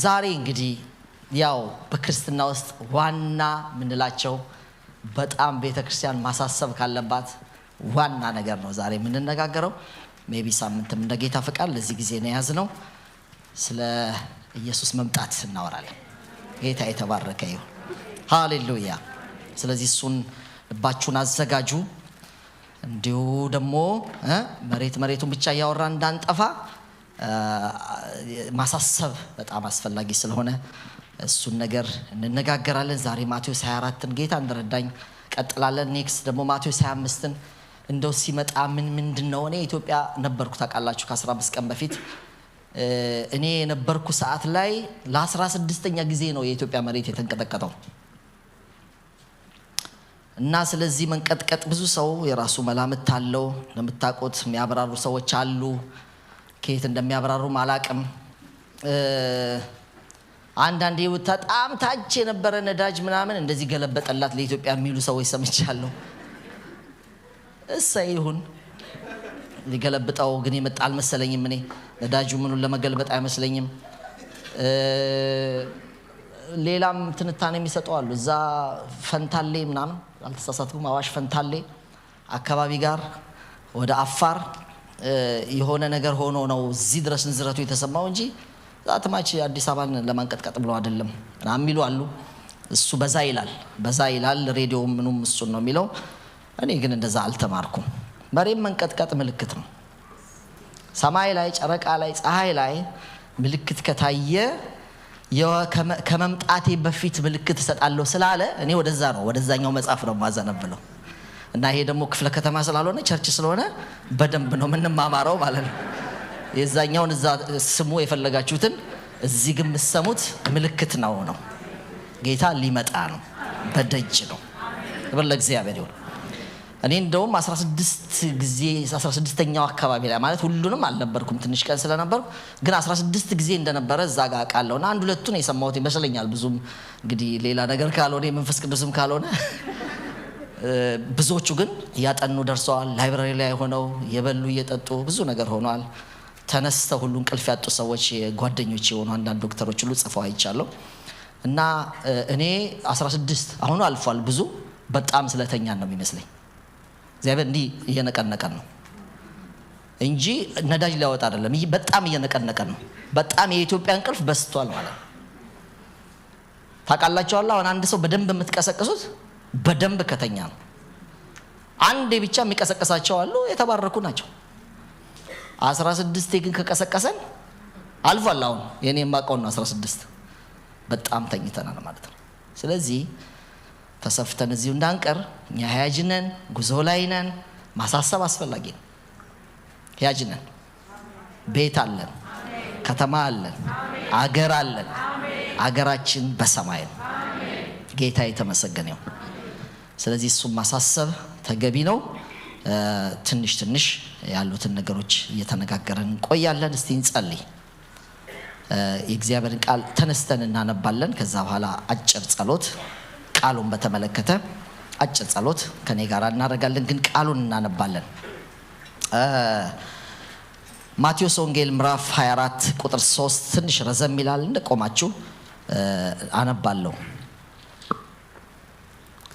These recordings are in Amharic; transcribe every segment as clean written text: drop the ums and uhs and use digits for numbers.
ዛሬ እንግዲህ ያው በክርስትና ውስጥ ዋና ምንላቸው በጣም ቤተክርስቲያን ማሳሰብ ካለባት ዋና ነገር ነው ዛሬ የምንነጋገረው። ሜቢ ሳምንትም እንደ ጌታ ፈቃድ ለዚህ ጊዜ ነው ያዝነው ስለ ኢየሱስ መምጣት እናወራለን። ጌታ የተባረከ ይሁን። ሃሌሉያ። ስለዚህ እሱን ልባችሁን አዘጋጁ። እንዲሁ ደግሞ መሬቱን ብቻ ያወራን እንዳንጠፋ ማሳሰብ በጣም አስፈላጊ ስለሆነ እሱን ነገር እንነጋገራለን። ዛሬ ማቴዎስ 24ን ጌታ እንደረዳኝ ቀጥላለን። ኔክስት ደግሞ ማቴዎስ 25ን እንደው ሲመጣ ምንድነው እኔ ኢትዮጵያ ነበርኩ ታውቃላችሁ ከ15 ቀን በፊት እኔ የነበርኩ ሰዓት ላይ ለ16ኛ ጊዜ ነው የኢትዮጵያ መሬት የተንቀጠቀጠው። እና ስለዚህ መንቀጥቀጥ ብዙ ሰው የራሱ መላምት አለው። ለምታውቁት የሚያብራሩ ሰዎች አሉ። ከየት እንደሚያብራሩ ማላቅም አንዳንዴ በጣም ታች የነበረ ነዳጅ ምናምን እንደዚህ ገለበጠላት ለኢትዮጵያ የሚሉ ሰዎች ሰምቻለሁ። እሰይ ይሁን። ሊገለብጠው ግን የመጣ አልመሰለኝም። እኔ ነዳጁ ምኑን ለመገልበጥ አይመስለኝም። ሌላም ትንታኔ የሚሰጠው አሉ። እዛ ፈንታሌ ምናምን አልተሳሳትኩም አዋሽ ፈንታሌ አካባቢ ጋር ወደ አፋር የሆነ ነገር ሆኖ ነው እዚህ ድረስ ንዝረቱ የተሰማው እንጂ ዛትማች አዲስ አበባን ለማንቀጥቀጥ ብለው አይደለም የሚሉ አሉ። እሱ በዛ ይላል ሬዲዮ ምኑም እሱን ነው የሚለው። እኔ ግን እንደዛ አልተማርኩም። መሬት መንቀጥቀጥ ምልክት ነው። ሰማይ ላይ ጨረቃ ላይ ፀሐይ ላይ ምልክት ከታየ ከመምጣቴ በፊት ምልክት እሰጣለሁ ስላለ እኔ ወደዛኛው መጽሐፍ ነው ማዘነብለው። እና ይሄ ደግሞ ክፍለ ከተማ ስላልሆነ ቸርች ስለሆነ በደንብ ነው ምንማማረው ማለት ነው። የዛኛውን እዛ ስሙ የፈለጋችሁትን እዚህ ግን የምትሰሙት ምልክት ነው። ጌታ ሊመጣ ነው፣ በደጅ ነው። ክብር ለእግዚአብሔር ይሁን። እኔ እንደውም 16ኛው አካባቢ ላይ ማለት ሁሉንም አልነበርኩም ትንሽ ቀን ስለነበርኩ ግን 16 ጊዜ እንደነበረ እዛ ጋር አውቃለሁና አንድ ሁለቱን የሰማሁት ይመስለኛል። ብዙም እንግዲህ ሌላ ነገር ካልሆነ የመንፈስ ቅዱስም ካልሆነ ብዙዎቹ ግን ያጠኑ ደርሰዋል። ላይብራሪ ላይ ሆነው የበሉ እየጠጡ ብዙ ነገር ሆኗል። ተነስተው ሁሉ እንቅልፍ ያጡ ሰዎች ጓደኞች የሆኑ አንዳንድ ዶክተሮች ሁሉ ጽፈው አይቻለሁ። እና እኔ 16 አሁን አልፏል ብዙ በጣም ስለተኛን ነው የሚመስለኝ። እግዚአብሔር እንዲህ እየነቀነቀን ነው እንጂ ነዳጅ ሊያወጣ አይደለም። ይሄ በጣም እየነቀነቀን ነው። በጣም የኢትዮጵያ እንቅልፍ በስቷል ማለት ታውቃላችሁ። አሁን አንድ ሰው በደንብ የምትቀሰቅሱት በደንብ ከተኛ ነው። አንዴ ብቻ የሚቀሰቀሳቸው አሉ የተባረኩ ናቸው። 16 ግን ከቀሰቀሰን አልፏል። አሁን የኔ ማቀው ነው 16 በጣም ተኝተናል ማለት ነው። ስለዚህ ተሰፍተን እዚሁ እንዳንቀር እኛ ያጅነን ጉዞ ላይ ነን። ማሳሰብ አስፈላጊ ነው። ያጅነን ቤት አለን፣ ከተማ አለን፣ አገር አለን። አገራችን በሰማይ ነው። ጌታ የተመሰገነ ይሁን። ስለዚህ እሱ ማሳሰብ ተገቢ ነው። ትንሽ ያሉትን ነገሮች እየተነጋገረን እንቆያለን። እስቲ እንጸልይ። የእግዚአብሔርን ቃል ተነስተን እናነባለን። ከዛ በኋላ አጭር ጸሎት ቃሉን በተመለከተ አጭር ጸሎት ከኔ ጋር እናደርጋለን። ግን ቃሉን እናነባለን። ማቴዎስ ወንጌል ምዕራፍ 24 ቁጥር 3 ትንሽ ረዘም ይላል። እንደቆማችሁ አነባለሁ።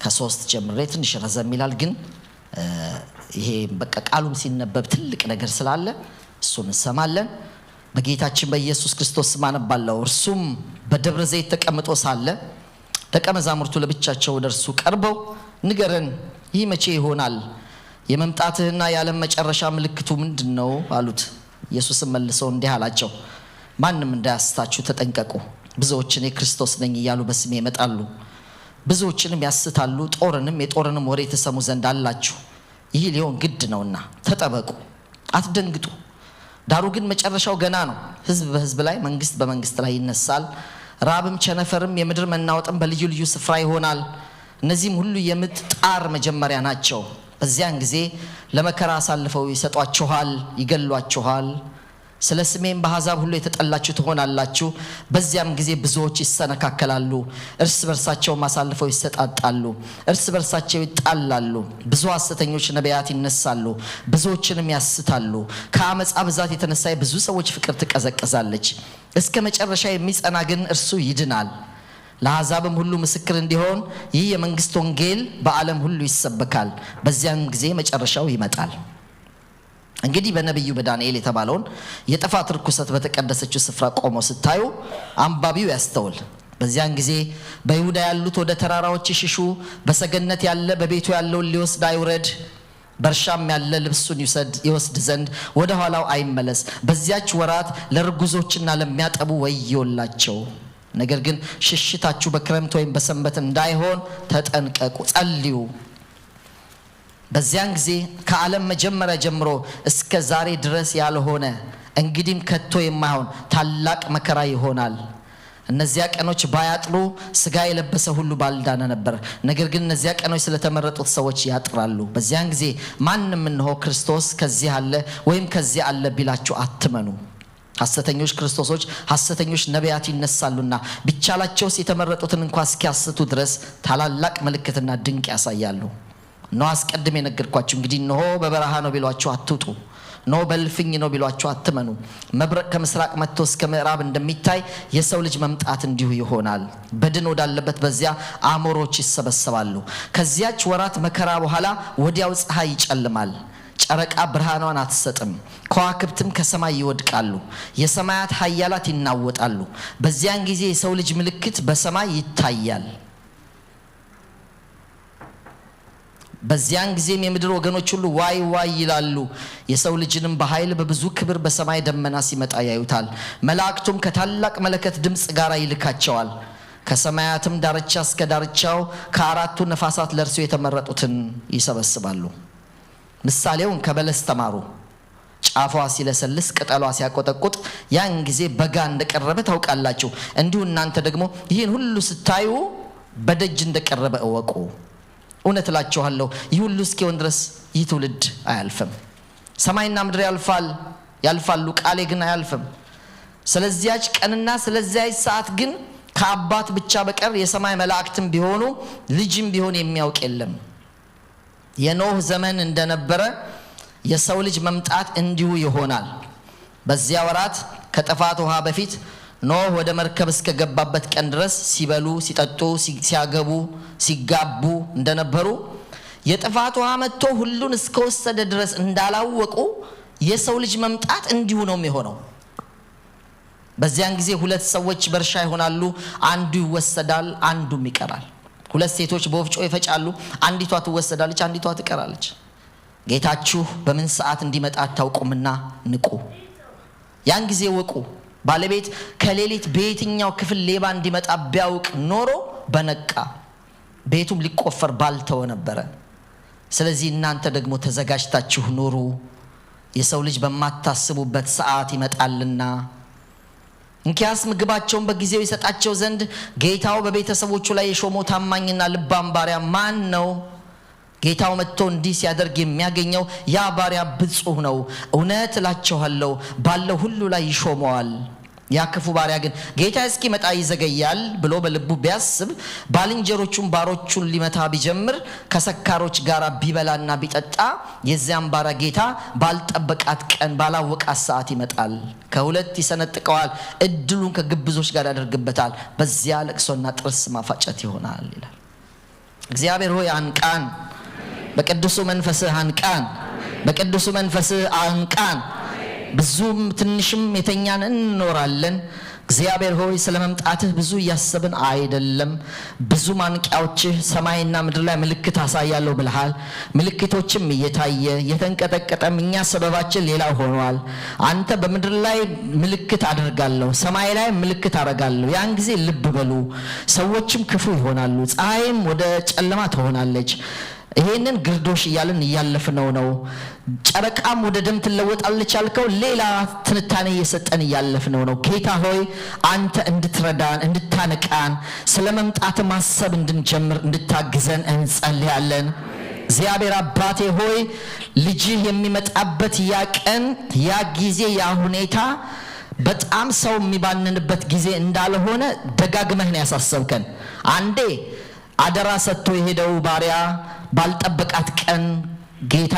ከ3 ጀምሬ ትንሽ ረዘም ይላል። ግን ይሄ በቃ ቃሉም ሲነበብ ትልቅ ነገር ስላለ እሱን እንሰማለን። በጌታችን በኢየሱስ ክርስቶስ ስም አነባለሁ። እርሱም በደብረ ዘይት ተቀምጦ ሳለ ደቀ መዛሙርቱ ለብቻቸው ወደ እርሱ ቀርበው ንገረን፣ ይህ መቼ ይሆናል? የመምጣትህና የዓለም መጨረሻ ምልክቱ ምንድነው? አሉት። ኢየሱስም መልሶ እንዲህ አላቸው፣ ማንም እንዳያስታችሁ ተጠንቀቁ። ብዙዎች እኔ ክርስቶስ ነኝ እያሉ በስሜ ይመጣሉ፣ ብዙዎችንም ያስታሉ። የጦርንም ወሬ ተሰሙ ዘንድ አላችሁ። ይህ ሊሆን ግድ ነውና ተጠበቁ፣ አትደንግጡ። ዳሩ ግን መጨረሻው ገና ነው። ሕዝብ በሕዝብ ላይ፣ መንግስት በመንግስት ላይ ይነሳል። ራብም ቸነፈርም የምድር መናወጥም በልዩ ልዩ ስፍራ ይሆናል። እነዚህም ሁሉ የምጥ ጣር መጀመሪያ ናቸው። በዚያን ጊዜ ለመከራ አሳልፈው ይሰጧችኋል፣ ይገሏችኋል፣ ስለ ስሜም በአሕዛብ ሁሉ የተጠላችሁ ትሆናላችሁ። በዚያም ጊዜ ብዙዎች ይሰነካከላሉ፣ እርስ በርሳቸው አሳልፈው ይሰጣጣሉ፣ እርስ በርሳቸው ይጣላሉ። ብዙ ሐሰተኞች ነቢያት ይነሳሉ፣ ብዙዎችንም ያስታሉ። ከአመፃ ብዛት የተነሳ ብዙ ሰዎች ፍቅር ትቀዘቅዛለች። እስከ መጨረሻ የሚጸና ግን እርሱ ይድናል። ለአሕዛብም ሁሉ ምስክር እንዲሆን ይህ የመንግስት ወንጌል በዓለም ሁሉ ይሰበካል። በዚያም ጊዜ መጨረሻው ይመጣል። እንግዲህ በነቢዩ በዳንኤል የተባለውን የጥፋት ርኩሰት በተቀደሰችው ስፍራ ቆሞ ስታዩ አንባቢው ያስተውል። በዚያን ጊዜ በይሁዳ ያሉት ወደ ተራራዎች ይሽሹ፣ በሰገነት ያለ በቤቱ ያለውን ሊወስድ አይውረድ፣ በእርሻም ያለ ልብሱን ይወስድ ዘንድ ወደ ኋላው አይመለስ። በዚያች ወራት ለርጉዞችና ለሚያጠቡ ወዮላቸው። ነገር ግን ሽሽታችሁ በክረምት ወይም በሰንበት እንዳይሆን ተጠንቀቁ፣ ጸልዩ። በዚያን ጊዜ ከዓለም መጀመሪያ ጀምሮ እስከ ዛሬ ድረስ ያልሆነ እንግዲህም ከቶ የማይሆን ታላቅ መከራ ይሆናል። እነዚያ ቀኖች ባያጥሩ ሥጋ የለበሰ ሁሉ ባልዳነ ነበር። ነገር ግን እነዚያ ቀኖች ስለተመረጡት ሰዎች ያጥራሉ። በዚያን ጊዜ ማንም እነሆ ክርስቶስ ከዚህ አለ ወይም ከዚህ አለ ቢላችሁ አትመኑ። ሐሰተኞች ክርስቶሶች፣ ሐሰተኞች ነቢያት ይነሳሉና ቢቻላቸውስ የተመረጡትን እንኳን እስኪያስቱ ድረስ ታላላቅ ምልክትና ድንቅ ያሳያሉ። ነው አስቀድሜ ነገርኳችሁ። እንግዲህ ነው በበረሃ ነው ቢሏችሁ አትውጡ፣ ነው በልፍኝ ነው ቢሏችሁ አትመኑ። መብረቅ ከምስራቅ መጥቶ እስከ ምዕራብ እንደሚታይ የሰው ልጅ መምጣት እንዲሁ ይሆናል። በድን ወዳለበት በዚያ አሞሮች ይሰበሰባሉ። ከዚያች ወራት መከራ በኋላ ወዲያው ፀሐይ ይጨልማል፣ ጨረቃ ብርሃኗን አትሰጥም፣ ከዋክብትም ከሰማይ ይወድቃሉ፣ የሰማያት ኃያላት ይናወጣሉ። በዚያን ጊዜ የሰው ልጅ ምልክት በሰማይ ይታያል። በዚያን ጊዜም የምድር ወገኖች ሁሉ ዋይ ዋይ ይላሉ። የሰው ልጅንም በኃይል በብዙ ክብር በሰማይ ደመና ሲመጣ ያዩታል። መላእክቱም ከታላቅ መለከት ድምፅ ጋር ይልካቸዋል። ከሰማያትም ዳርቻ እስከ ዳርቻው ከአራቱ ነፋሳት ለእርሱ የተመረጡትን ይሰበስባሉ። ምሳሌውን ከበለስ ተማሩ። ጫፏ ሲለሰልስ ቅጠሏ ሲያቆጠቁጥ ያን ጊዜ በጋ እንደቀረበ ታውቃላችሁ። እንዲሁ እናንተ ደግሞ ይህን ሁሉ ስታዩ በደጅ እንደቀረበ እወቁ። እውነት እላችኋለሁ ይህ ሁሉ እስኪሆን ድረስ ይህ ትውልድ አያልፍም። ሰማይና ምድር ያልፋሉ፣ ቃሌ ግን አያልፍም። ስለዚያች ቀንና ስለዚያች ሰዓት ግን ከአባት ብቻ በቀር የሰማይ መላእክትም ቢሆኑ ልጅም ቢሆን የሚያውቅ የለም። የኖህ ዘመን እንደነበረ የሰው ልጅ መምጣት እንዲሁ ይሆናል። በዚያ ወራት ከጥፋት ውሃ በፊት ኖህ ወደ መርከብ እስከገባበት ቀን ድረስ ሲበሉ፣ ሲጠጡ፣ ሲያገቡ፣ ሲጋቡ እንደነበሩ የጥፋት ውሃ መጥቶ ሁሉን እስከወሰደ ድረስ እንዳላወቁ የሰው ልጅ መምጣት እንዲሁ ነው የሚሆነው። በዚያን ጊዜ ሁለት ሰዎች በእርሻ ይሆናሉ፣ አንዱ ይወሰዳል፣ አንዱም ይቀራል። ሁለት ሴቶች በወፍጮ ይፈጫሉ፣ አንዲቷ ትወሰዳለች፣ አንዲቷ ትቀራለች። ጌታችሁ በምን ሰዓት እንዲመጣ አታውቁምና ንቁ። ያን ጊዜ ወቁ። ባለቤት ከሌሊት በየትኛው ክፍል ሌባ እንዲመጣ ቢያውቅ ኖሮ በነቃ፣ ቤቱም ሊቆፈር ባልተወ ነበረ። ስለዚህ እናንተ ደግሞ ተዘጋጅታችሁ ኑሩ፣ የሰው ልጅ በማታስቡበት ሰዓት ይመጣልና። እንኪያስ ምግባቸውን በጊዜው ይሰጣቸው ዘንድ ጌታው በቤተሰቦቹ ላይ የሾመው ታማኝና ልባም ባሪያ ማን ነው? ጌታው መጥቶ እንዲህ ሲያደርግ የሚያገኘው ያ ባሪያ ብፁዕ ነው። እውነት እላችኋለሁ ባለው ሁሉ ላይ ይሾመዋል። ያ ክፉ ባሪያ ግን ጌታ እስኪመጣ ይዘገያል ብሎ በልቡ ቢያስብ ባልንጀሮቹን ባሮቹን ሊመታ ቢጀምር ከሰካሮች ጋር ቢበላና ቢጠጣ የዚያም ባሪያ ጌታ ባልጠበቃት ቀን ባላወቃት ሰዓት ይመጣል፣ ከሁለት ይሰነጥቀዋል፣ እድሉን ከግብዞች ጋር ያደርግበታል። በዚያ ለቅሶና ጥርስ ማፋጨት ይሆናል ይላል። እግዚአብሔር ሆይ አንቃን፣ በቅዱሱ መንፈስህ አንቃን፣ በቅዱሱ መንፈስህ አንቃን። ብዙም ትንሽም የተኛን እንኖራለን። እግዚአብሔር ሆይ ስለመምጣትህ ብዙ እያሰብን አይደለም። ብዙ ማንቂያዎችህ ሰማይና ምድር ላይ ምልክት አሳያለሁ ብለሃል። ምልክቶችም እየታየ የተንቀጠቀጠም እኛ ሰበባችን ሌላ ሆኗል። አንተ በምድር ላይ ምልክት አደርጋለሁ፣ ሰማይ ላይ ምልክት አደርጋለሁ። ያን ጊዜ ልብ በሉ። ሰዎችም ክፉ ይሆናሉ፣ ፀሐይም ወደ ጨለማ ትሆናለች። ይሄንን ግርዶሽ እያልን እያለፍነው ነው። ጨረቃም ወደ ደም ትለወጣለች አልከው፣ ሌላ ትንታኔ እየሰጠን እያለፍነው ነው። ጌታ ሆይ አንተ እንድትረዳን፣ እንድታነቃን፣ ስለመምጣት ማሰብ እንድንጀምር እንድታግዘን እንጸልያለን። እግዚአብሔር አባቴ ሆይ ልጅህ የሚመጣበት ያ ቀን ያ ጊዜ ያ ሁኔታ በጣም ሰው የሚባንንበት ጊዜ እንዳልሆነ ደጋግመህ ነው ያሳሰብከን። አንዴ አደራ ሰጥቶ የሄደው ባሪያ ባልጠበቃት ቀን ጌታ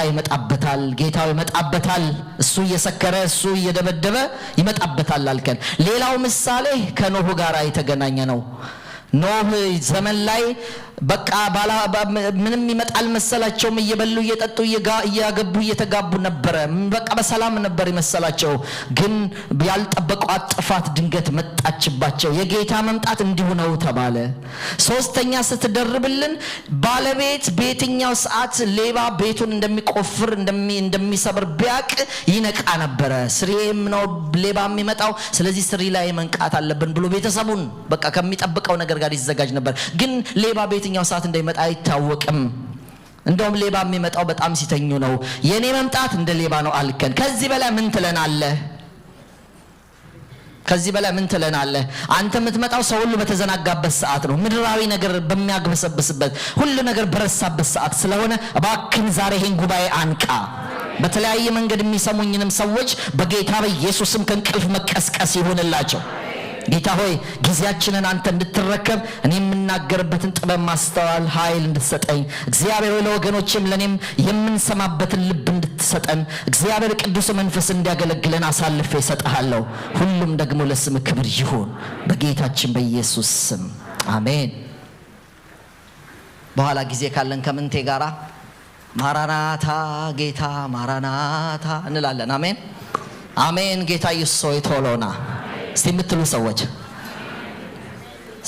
ይመጣበታል፣ እሱ እየሰከረ እሱ እየደበደበ ይመጣበታል አልከን። ሌላው ምሳሌ ከኖህ ጋር የተገናኘ ነው። ኖህ ዘመን ላይ በቃ ምንም ይመጣል መሰላቸውም፣ እየበሉ እየጠጡ እያገቡ እየተጋቡ ነበር፣ በቃ በሰላም ነበር ይመሰላቸው። ግን ያልጠበቋት ጥፋት ድንገት መጣችባቸው። የጌታ መምጣት እንዲሁ ነው ተባለ። ሶስተኛ ስትደርብልን ባለቤት በየትኛው ሰዓት ሌባ ቤቱን እንደሚቆፍር እንደሚሰብር ቢያቅ ይነቃ ነበረ። ስሪም ነው ሌባ የሚመጣው፣ ስለዚህ ስሪ ላይ መንቃት አለብን ብሎ ቤተሰቡን በቃ ከሚጠብቀው ነገር ጋር ይዘጋጅ ነበር። ግን ሌባ በየትኛው ሰዓት እንደሚመጣ አይታወቅም። እንደውም ሌባ የሚመጣው በጣም ሲተኙ ነው። የኔ መምጣት እንደ ሌባ ነው አልከን። ከዚህ በላይ ምን ትለናለህ? ከዚህ በላይ ምን ትለናለህ? አንተ የምትመጣው ሰው ሁሉ በተዘናጋበት ሰዓት ነው። ምድራዊ ነገር በሚያግበሰብስበት ሁሉ ነገር በረሳበት ሰዓት ስለሆነ እባክን ዛሬ ይሄን ጉባኤ አንቃ። በተለያየ መንገድ የሚሰሙኝንም ሰዎች በጌታ በኢየሱስም ከእንቅልፍ መቀስቀስ ይሁንላቸው። ጌታ ሆይ ጊዜያችንን አንተ እንድትረከብ እኔ የምናገርበትን ጥበብ ማስተዋል ኃይል እንድትሰጠኝ እግዚአብሔር ሆይ ለወገኖችም ለኔም የምንሰማበትን ልብ እንድትሰጠን እግዚአብሔር ቅዱስ መንፈስ እንዲያገለግለን አሳልፌ እሰጥሃለሁ። ሁሉም ደግሞ ለስም ክብር ይሁን በጌታችን በኢየሱስ ስም አሜን። በኋላ ጊዜ ካለን ከምንቴ ጋራ ማራናታ ጌታ ማራናታ እንላለን። አሜን አሜን። ጌታ ኢየሱስ ሆይ ቶሎና እስቲ የምትሉ ሰዎች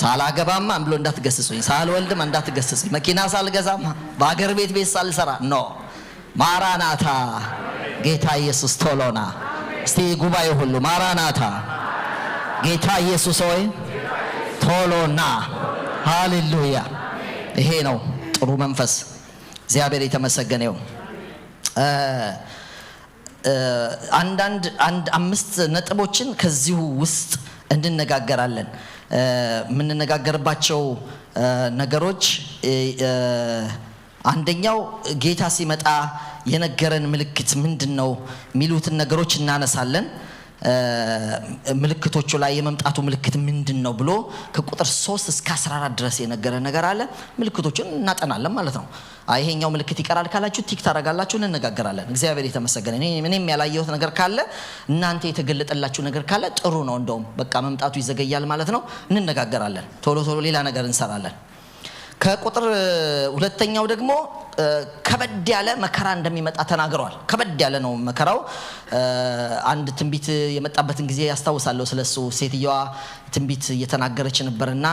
ሳላገባማ ብሎ እንዳትገስጹኝ፣ ሳልወልድም እንዳትገስጹኝ፣ መኪና ሳልገዛም በአገር ቤት ሳልሰራ ኖ ማራናታ ጌታ ኢየሱስ ቶሎና። እስቲ ጉባኤ ሁሉ ማራናታ ጌታ ኢየሱስ ሆይ ቶሎና። ሃሌሉያ። ይሄ ነው ጥሩ መንፈስ። እግዚአብሔር የተመሰገነ ይሁን። አንድ 5 ነጥቦችን ከዚሁ ውስጥ እንነጋገራለን። የምንነጋገርባቸው ነገሮች አንደኛው ጌታ ሲመጣ የነገረን ምልክት ምንድነው የሚሉትን ነገሮች እናነሳለን። ምልክቶቹ ላይ የመምጣቱ ምልክት ምንድነው ብሎ ከቁጥር 3 እስከ 14 ድረስ የነገረን ነገር አለ። ምልክቶቹን እናጠናለን ማለት ነው። ይሄኛው ምልክት ይቀራል ካላችሁ ቲክ ታረጋላችሁ፣ እንነጋገራለን። እግዚአብሔር የተመሰገነ። እኔም ያላየሁት ነገር ካለ እናንተ የተገለጠላችሁ ነገር ካለ ጥሩ ነው። እንደውም በቃ መምጣቱ ይዘገያል ማለት ነው። እንነጋገራለን። ቶሎ ሌላ ነገር እንሰራለን። ከቁጥር 2ኛው ደግሞ ከበድ ያለ መከራ እንደሚመጣ ተናግሯል። ከበድ ያለ ነው መከራው። አንድ ትንቢት የመጣበትን ጊዜ ያስታውሳለሁ። ስለሱ ሴትየዋ ትንቢት እየተናገረች ነበርና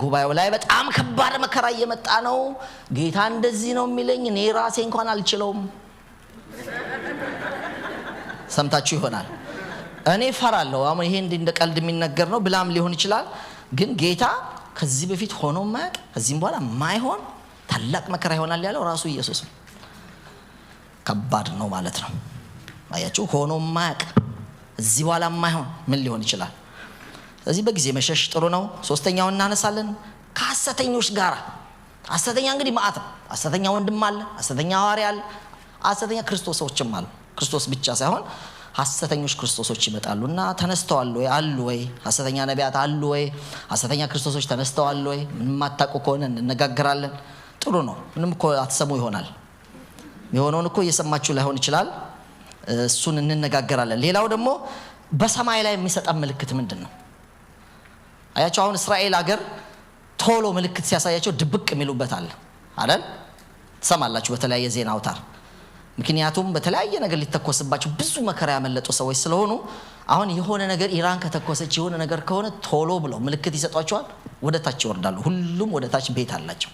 ጉባኤው ላይ በጣም ከባድ መከራ እየመጣ ነው፣ ጌታ እንደዚህ ነው የሚለኝ፣ እኔ ራሴ እንኳን አልችለውም። ሰምታችሁ ይሆናል። እኔ ፈራለሁ። አሁን ይሄ እንደ ቀልድ የሚነገር ነው ብላም ሊሆን ይችላል። ግን ጌታ ከዚህ በፊት ሆኖ ማያቅ ከዚህም በኋላ ማይሆን ታላቅ መከራ ይሆናል ያለው ራሱ ኢየሱስ ነው። ከባድ ነው ማለት ነው። አያችሁ፣ ሆኖ ማያቅ እዚህ በኋላ ማይሆን ምን ሊሆን ይችላል? ስለዚህ በጊዜ መሸሽ ጥሩ ነው። 3ኛውን እናነሳለን። ከሐሰተኞች ጋር ሐሰተኛ እንግዲህ ማአት ነው። ሐሰተኛ ወንድም አለ፣ ሐሰተኛ ሐዋርያ አለ፣ ሐሰተኛ ክርስቶሶችም አሉ። ክርስቶስ ብቻ ሳይሆን ሐሰተኞች ክርስቶሶች ይመጣሉና ተነስተዋል ወይ አሉ ወይ? ሐሰተኛ ነቢያት አሉ ወይ? ሐሰተኛ ክርስቶሶች ተነስተዋል ወይ? ምንም አታውቁ ከሆነ እንነጋገራለን። ጥሩ ነው። ምንም እኮ አትሰሙ ይሆናል። የሆነውን እኮ እየሰማችሁ ላይሆን ይችላል። እሱን እንነጋገራለን። ሌላው ደግሞ በሰማይ ላይ የሚሰጠን ምልክት ምንድን ነው? አያችሁ፣ አሁን እስራኤል ሀገር ቶሎ ምልክት ሲያሳያቸው ድብቅ የሚሉበት አለ አይደል? ትሰማላችሁ በተለያየ ዜና አውታር። ምክንያቱም በተለያየ ነገር ሊተኮስባቸው ብዙ መከራ ያመለጡ ሰዎች ስለሆኑ አሁን የሆነ ነገር ኢራን ከተኮሰች የሆነ ነገር ከሆነ ቶሎ ብለው ምልክት ይሰጧቸዋል፣ ወደ ታች ይወርዳሉ። ሁሉም ወደ ታች ቤት አላቸው።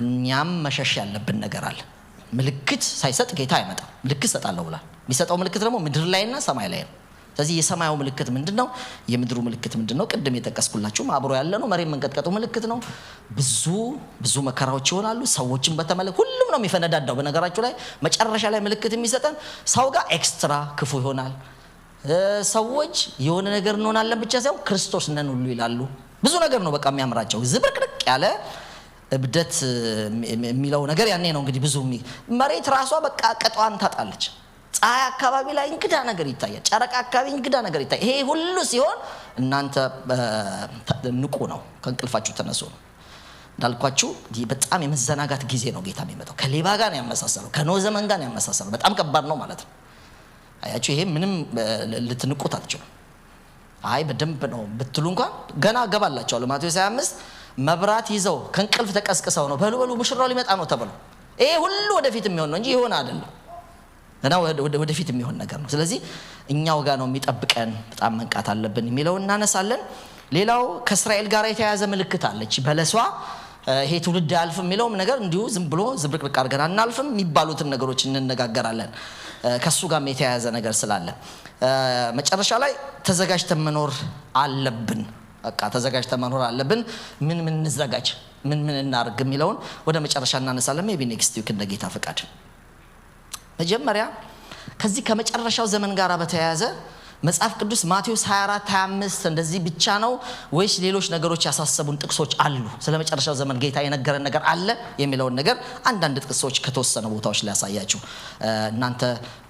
እኛም መሸሽ ያለብን ነገር አለ። ምልክት ሳይሰጥ ጌታ አይመጣም። ምልክት ሰጣለሁ ብሏል። የሚሰጠው ምልክት ደግሞ ምድር ላይና ሰማይ ላይ ነው። ስለዚህ የሰማዩ ምልክት ምንድነው? የምድሩ ምልክት ምንድነው? ቅድም የጠቀስኩላችሁ አብሮ ያለ ነው። መሬት መንቀጥቀጡ ምልክት ነው። ብዙ መከራዎች ይሆናሉ። ሰዎችን በተመለከተ ሁሉም ነው የሚፈነዳዳው። በነገራችሁ ላይ መጨረሻ ላይ ምልክት የሚሰጠን ሰው ጋር ኤክስትራ ክፉ ይሆናል። ሰዎች የሆነ ነገር እንሆናለን ብቻ ሳይሆን ክርስቶስ ነን ሁሉ ይላሉ። ብዙ ነገር ነው በቃ የሚያምራቸው። ዝብርቅርቅ ያለ እብደት የሚለው ነገር ያኔ ነው እንግዲህ ብዙ መሬት ራሷ በቃ ቀጧን ታጣለች። ፀሐይ አካባቢ ላይ እንግዳ ነገር ይታያል። ጨረቃ አካባቢ እንግዳ ነገር ይታያል። ይሄ ሁሉ ሲሆን እናንተ ንቁ ነው፣ ከእንቅልፋችሁ ተነሱ ነው። እንዳልኳችሁ በጣም የመዘናጋት ጊዜ ነው ጌታ የሚመጣው። ከሌባ ጋር ነው ያመሳሰለው፣ ከኖህ ዘመን ጋር ነው ያመሳሰለው። በጣም ከባድ ነው ማለት ነው። አያችሁ፣ ይሄ ምንም ልትንቁት አትችሉም። አይ በደንብ ነው ብትሉ እንኳን ገና ገባላችኋለሁ። ማቴዎስ 25 መብራት ይዘው ከእንቅልፍ ተቀስቅሰው ነው በሉ ሙሽራው ሊመጣ ነው ተብሎ፣ ይሄ ሁሉ ወደፊት የሚሆን ነው እንጂ ይሆን አይደለም። እና ወደፊት የሚሆን ነገር ነው። ስለዚህ እኛው ጋር ነው የሚጠብቀን፣ በጣም መንቃት አለብን የሚለው እናነሳለን። ሌላው ከእስራኤል ጋር የተያያዘ ምልክት አለች በለሷ። ይሄ ትውልድ አያልፍም የሚለውም ነገር እንዲሁ ዝም ብሎ ዝብርቅርቅ አድርገን አናልፍም የሚባሉትን ነገሮች እንነጋገራለን። ከሱ ጋር የተያያዘ ነገር ስላለ መጨረሻ ላይ ተዘጋጅተን መኖር አለብን። በቃ ተዘጋጅተን መኖር አለብን። ምን እንዘጋጅ፣ ምን እናርግ የሚለውን ወደ መጨረሻ እናነሳለን። ሜቢ ኔክስት ዊክ እንደ ጌታ ፈቃድ። መጀመሪያ ከዚህ ከመጨረሻው ዘመን ጋር በተያያዘ መጽሐፍ ቅዱስ ማቴዎስ 24 25 እንደዚህ ብቻ ነው ወይስ ሌሎች ነገሮች ያሳሰቡን ጥቅሶች አሉ? ስለ መጨረሻው ዘመን ጌታ የነገረን ነገር አለ የሚለውን ነገር አንዳንድ ጥቅሶች ከተወሰኑ ቦታዎች ላይ ያሳያችሁ። እናንተ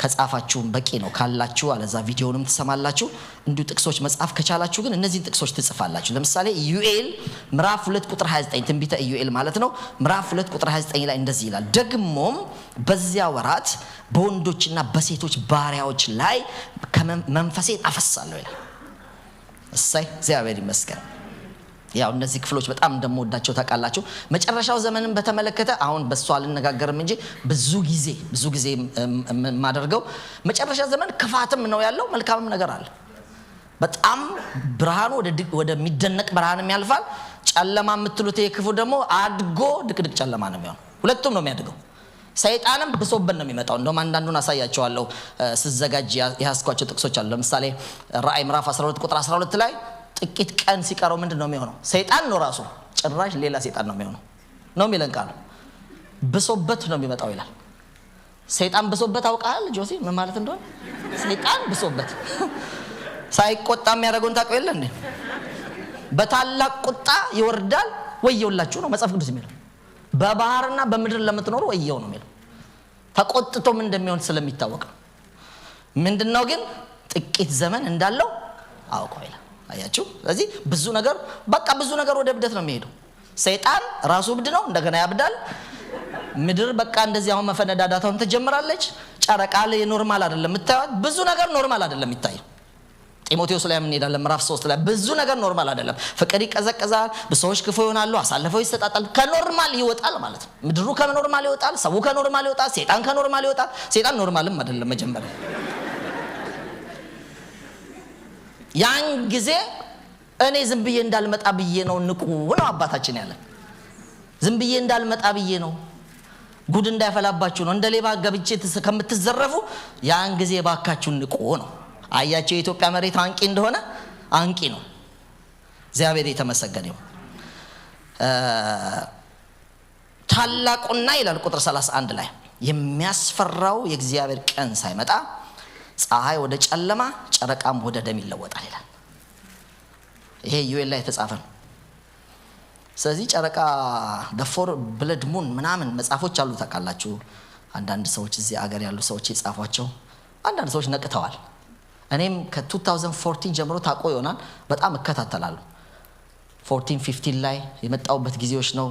ከጻፋችሁም በቂ ነው። ካላችሁ አለዛ ቪዲዮንም ትሰማላችሁ። እንዲሁ ጥቅሶች መጽሐፍ ከቻላችሁ ግን እነዚህን ጥቅሶች ትጽፋላችሁ። ለምሳሌ ኢዩኤል ምዕራፍ 2 ቁጥር 29 ትንቢተ ኢዩኤል ማለት ነው። ምዕራፍ 2 ቁጥር 29 ላይ እንደዚህ ይላል፣ ደግሞም በዚያ ወራት በወንዶችና በሴቶች ባሪያዎች ላይ መንፈሴን አፈሳለሁ ይላል። እሰይ እግዚአብሔር ይመስገን። ያው እነዚህ ክፍሎች በጣም እንደምወዳቸው ታውቃላችሁ። መጨረሻው ዘመንን በተመለከተ አሁን በሷ አልነጋገርም እንጂ ብዙ ጊዜ የማደርገው መጨረሻ ዘመን ክፋትም ነው ያለው፣ መልካምም ነገር አለ። በጣም ብርሃኑ ወደሚደነቅ ብርሃንም ያልፋል። ጨለማ የምትሉት የክፉ ደግሞ አድጎ ድቅድቅ ጨለማ ነው የሚሆነው። ሁለቱም ነው የሚያድገው። ሰይጣንም ብሶበት ነው የሚመጣው። እንደውም አንዳንዱን አሳያቸዋለሁ ስዘጋጅ ያስኳቸው ጥቅሶች አሉ። ለምሳሌ ራእይ ምዕራፍ 12 ቁጥር 12 ላይ ጥቂት ቀን ሲቀረው ምንድነው የሚሆነው? ሰይጣን ነው ራሱ ጭራሽ ሌላ ሰይጣን ነው የሚሆነው ነው የሚለን ቃል። ብሶበት ነው የሚመጣው ይላል። ሰይጣን ብሶበት አውቃል ጆሲ ምን ማለት እንደሆነ? ሰይጣን ብሶበት ሳይቆጣ የሚያደርገውን ታውቀው የለ እንዴ? በታላቅ ቁጣ ይወርዳል ወየውላችሁ ነው መጽሐፍ ቅዱስ የሚለው። በባህርና በምድር ለምትኖሩ ወየው ነው የሚለው። ተቆጥቶም እንደሚሆን ስለሚታወቅ ነው። ምንድነው ግን ጥቂት ዘመን እንዳለው አውቀው ይላል። አያችሁ። ስለዚህ ብዙ ነገር ወደ እብደት ነው የሚሄደው። ሰይጣን ራሱ እብድ ነው፣ እንደገና ያብዳል። ምድር በቃ እንደዚህ አሁን መፈነዳዳታውን ተጀምራለች። ጨረቃ ላይ ኖርማል አይደለም የምታዩት። ብዙ ነገር ኖርማል አይደለም የሚታየው። ጢሞቴዎስ ላይ ምን ይላል? ምዕራፍ 3 ላይ ብዙ ነገር ኖርማል አይደለም። ፍቅር ይቀዘቅዛል፣ ብዙዎች ክፉ ይሆናሉ፣ አሳልፈው ይሰጣጣል። ከኖርማል ይወጣል ማለት ነው። ምድሩ ከኖርማል ይወጣል፣ ሰው ከኖርማል ይወጣል፣ ሰይጣን ከኖርማል ይወጣል። ሰይጣን ኖርማልም አይደለም መጀመሪያ። ያን ጊዜ እኔ ዝም ብዬ እንዳልመጣ ብዬ ነው ንቁ ነው አባታችን ያለ። ዝም ብዬ እንዳልመጣ ብዬ ነው፣ ጉድ እንዳይፈላባችሁ ነው፣ እንደ ሌባ ገብቼ ከምትዘረፉ ያን ጊዜ ባካችሁ ንቁ ነው። አያቸው የኢትዮጵያ መሬት አንቂ እንደሆነ አንቂ ነው። እግዚአብሔር የተመሰገነ ይሁን። ታላቁና ይላል ቁጥር 31 ላይ የሚያስፈራው የእግዚአብሔር ቀን ሳይመጣ ፀሐይ ወደ ጨለማ ጨረቃም ወደ ደም ይለወጣል ይላል። ይሄ ዩኤል ላይ የተጻፈ ነው። ስለዚህ ጨረቃ ደፎር ብለድ ሙን ምናምን መጽሐፎች አሉ ታውቃላችሁ። አንዳንድ ሰዎች እዚህ አገር ያሉ ሰዎች የጻፏቸው አንዳንድ ሰዎች ነቅተዋል። እኔም ከ2014 ጀምሮ ታቆ ይሆናል በጣም እከታተላለሁ። 14 15 ላይ የመጣውበት ጊዜዎች ነው።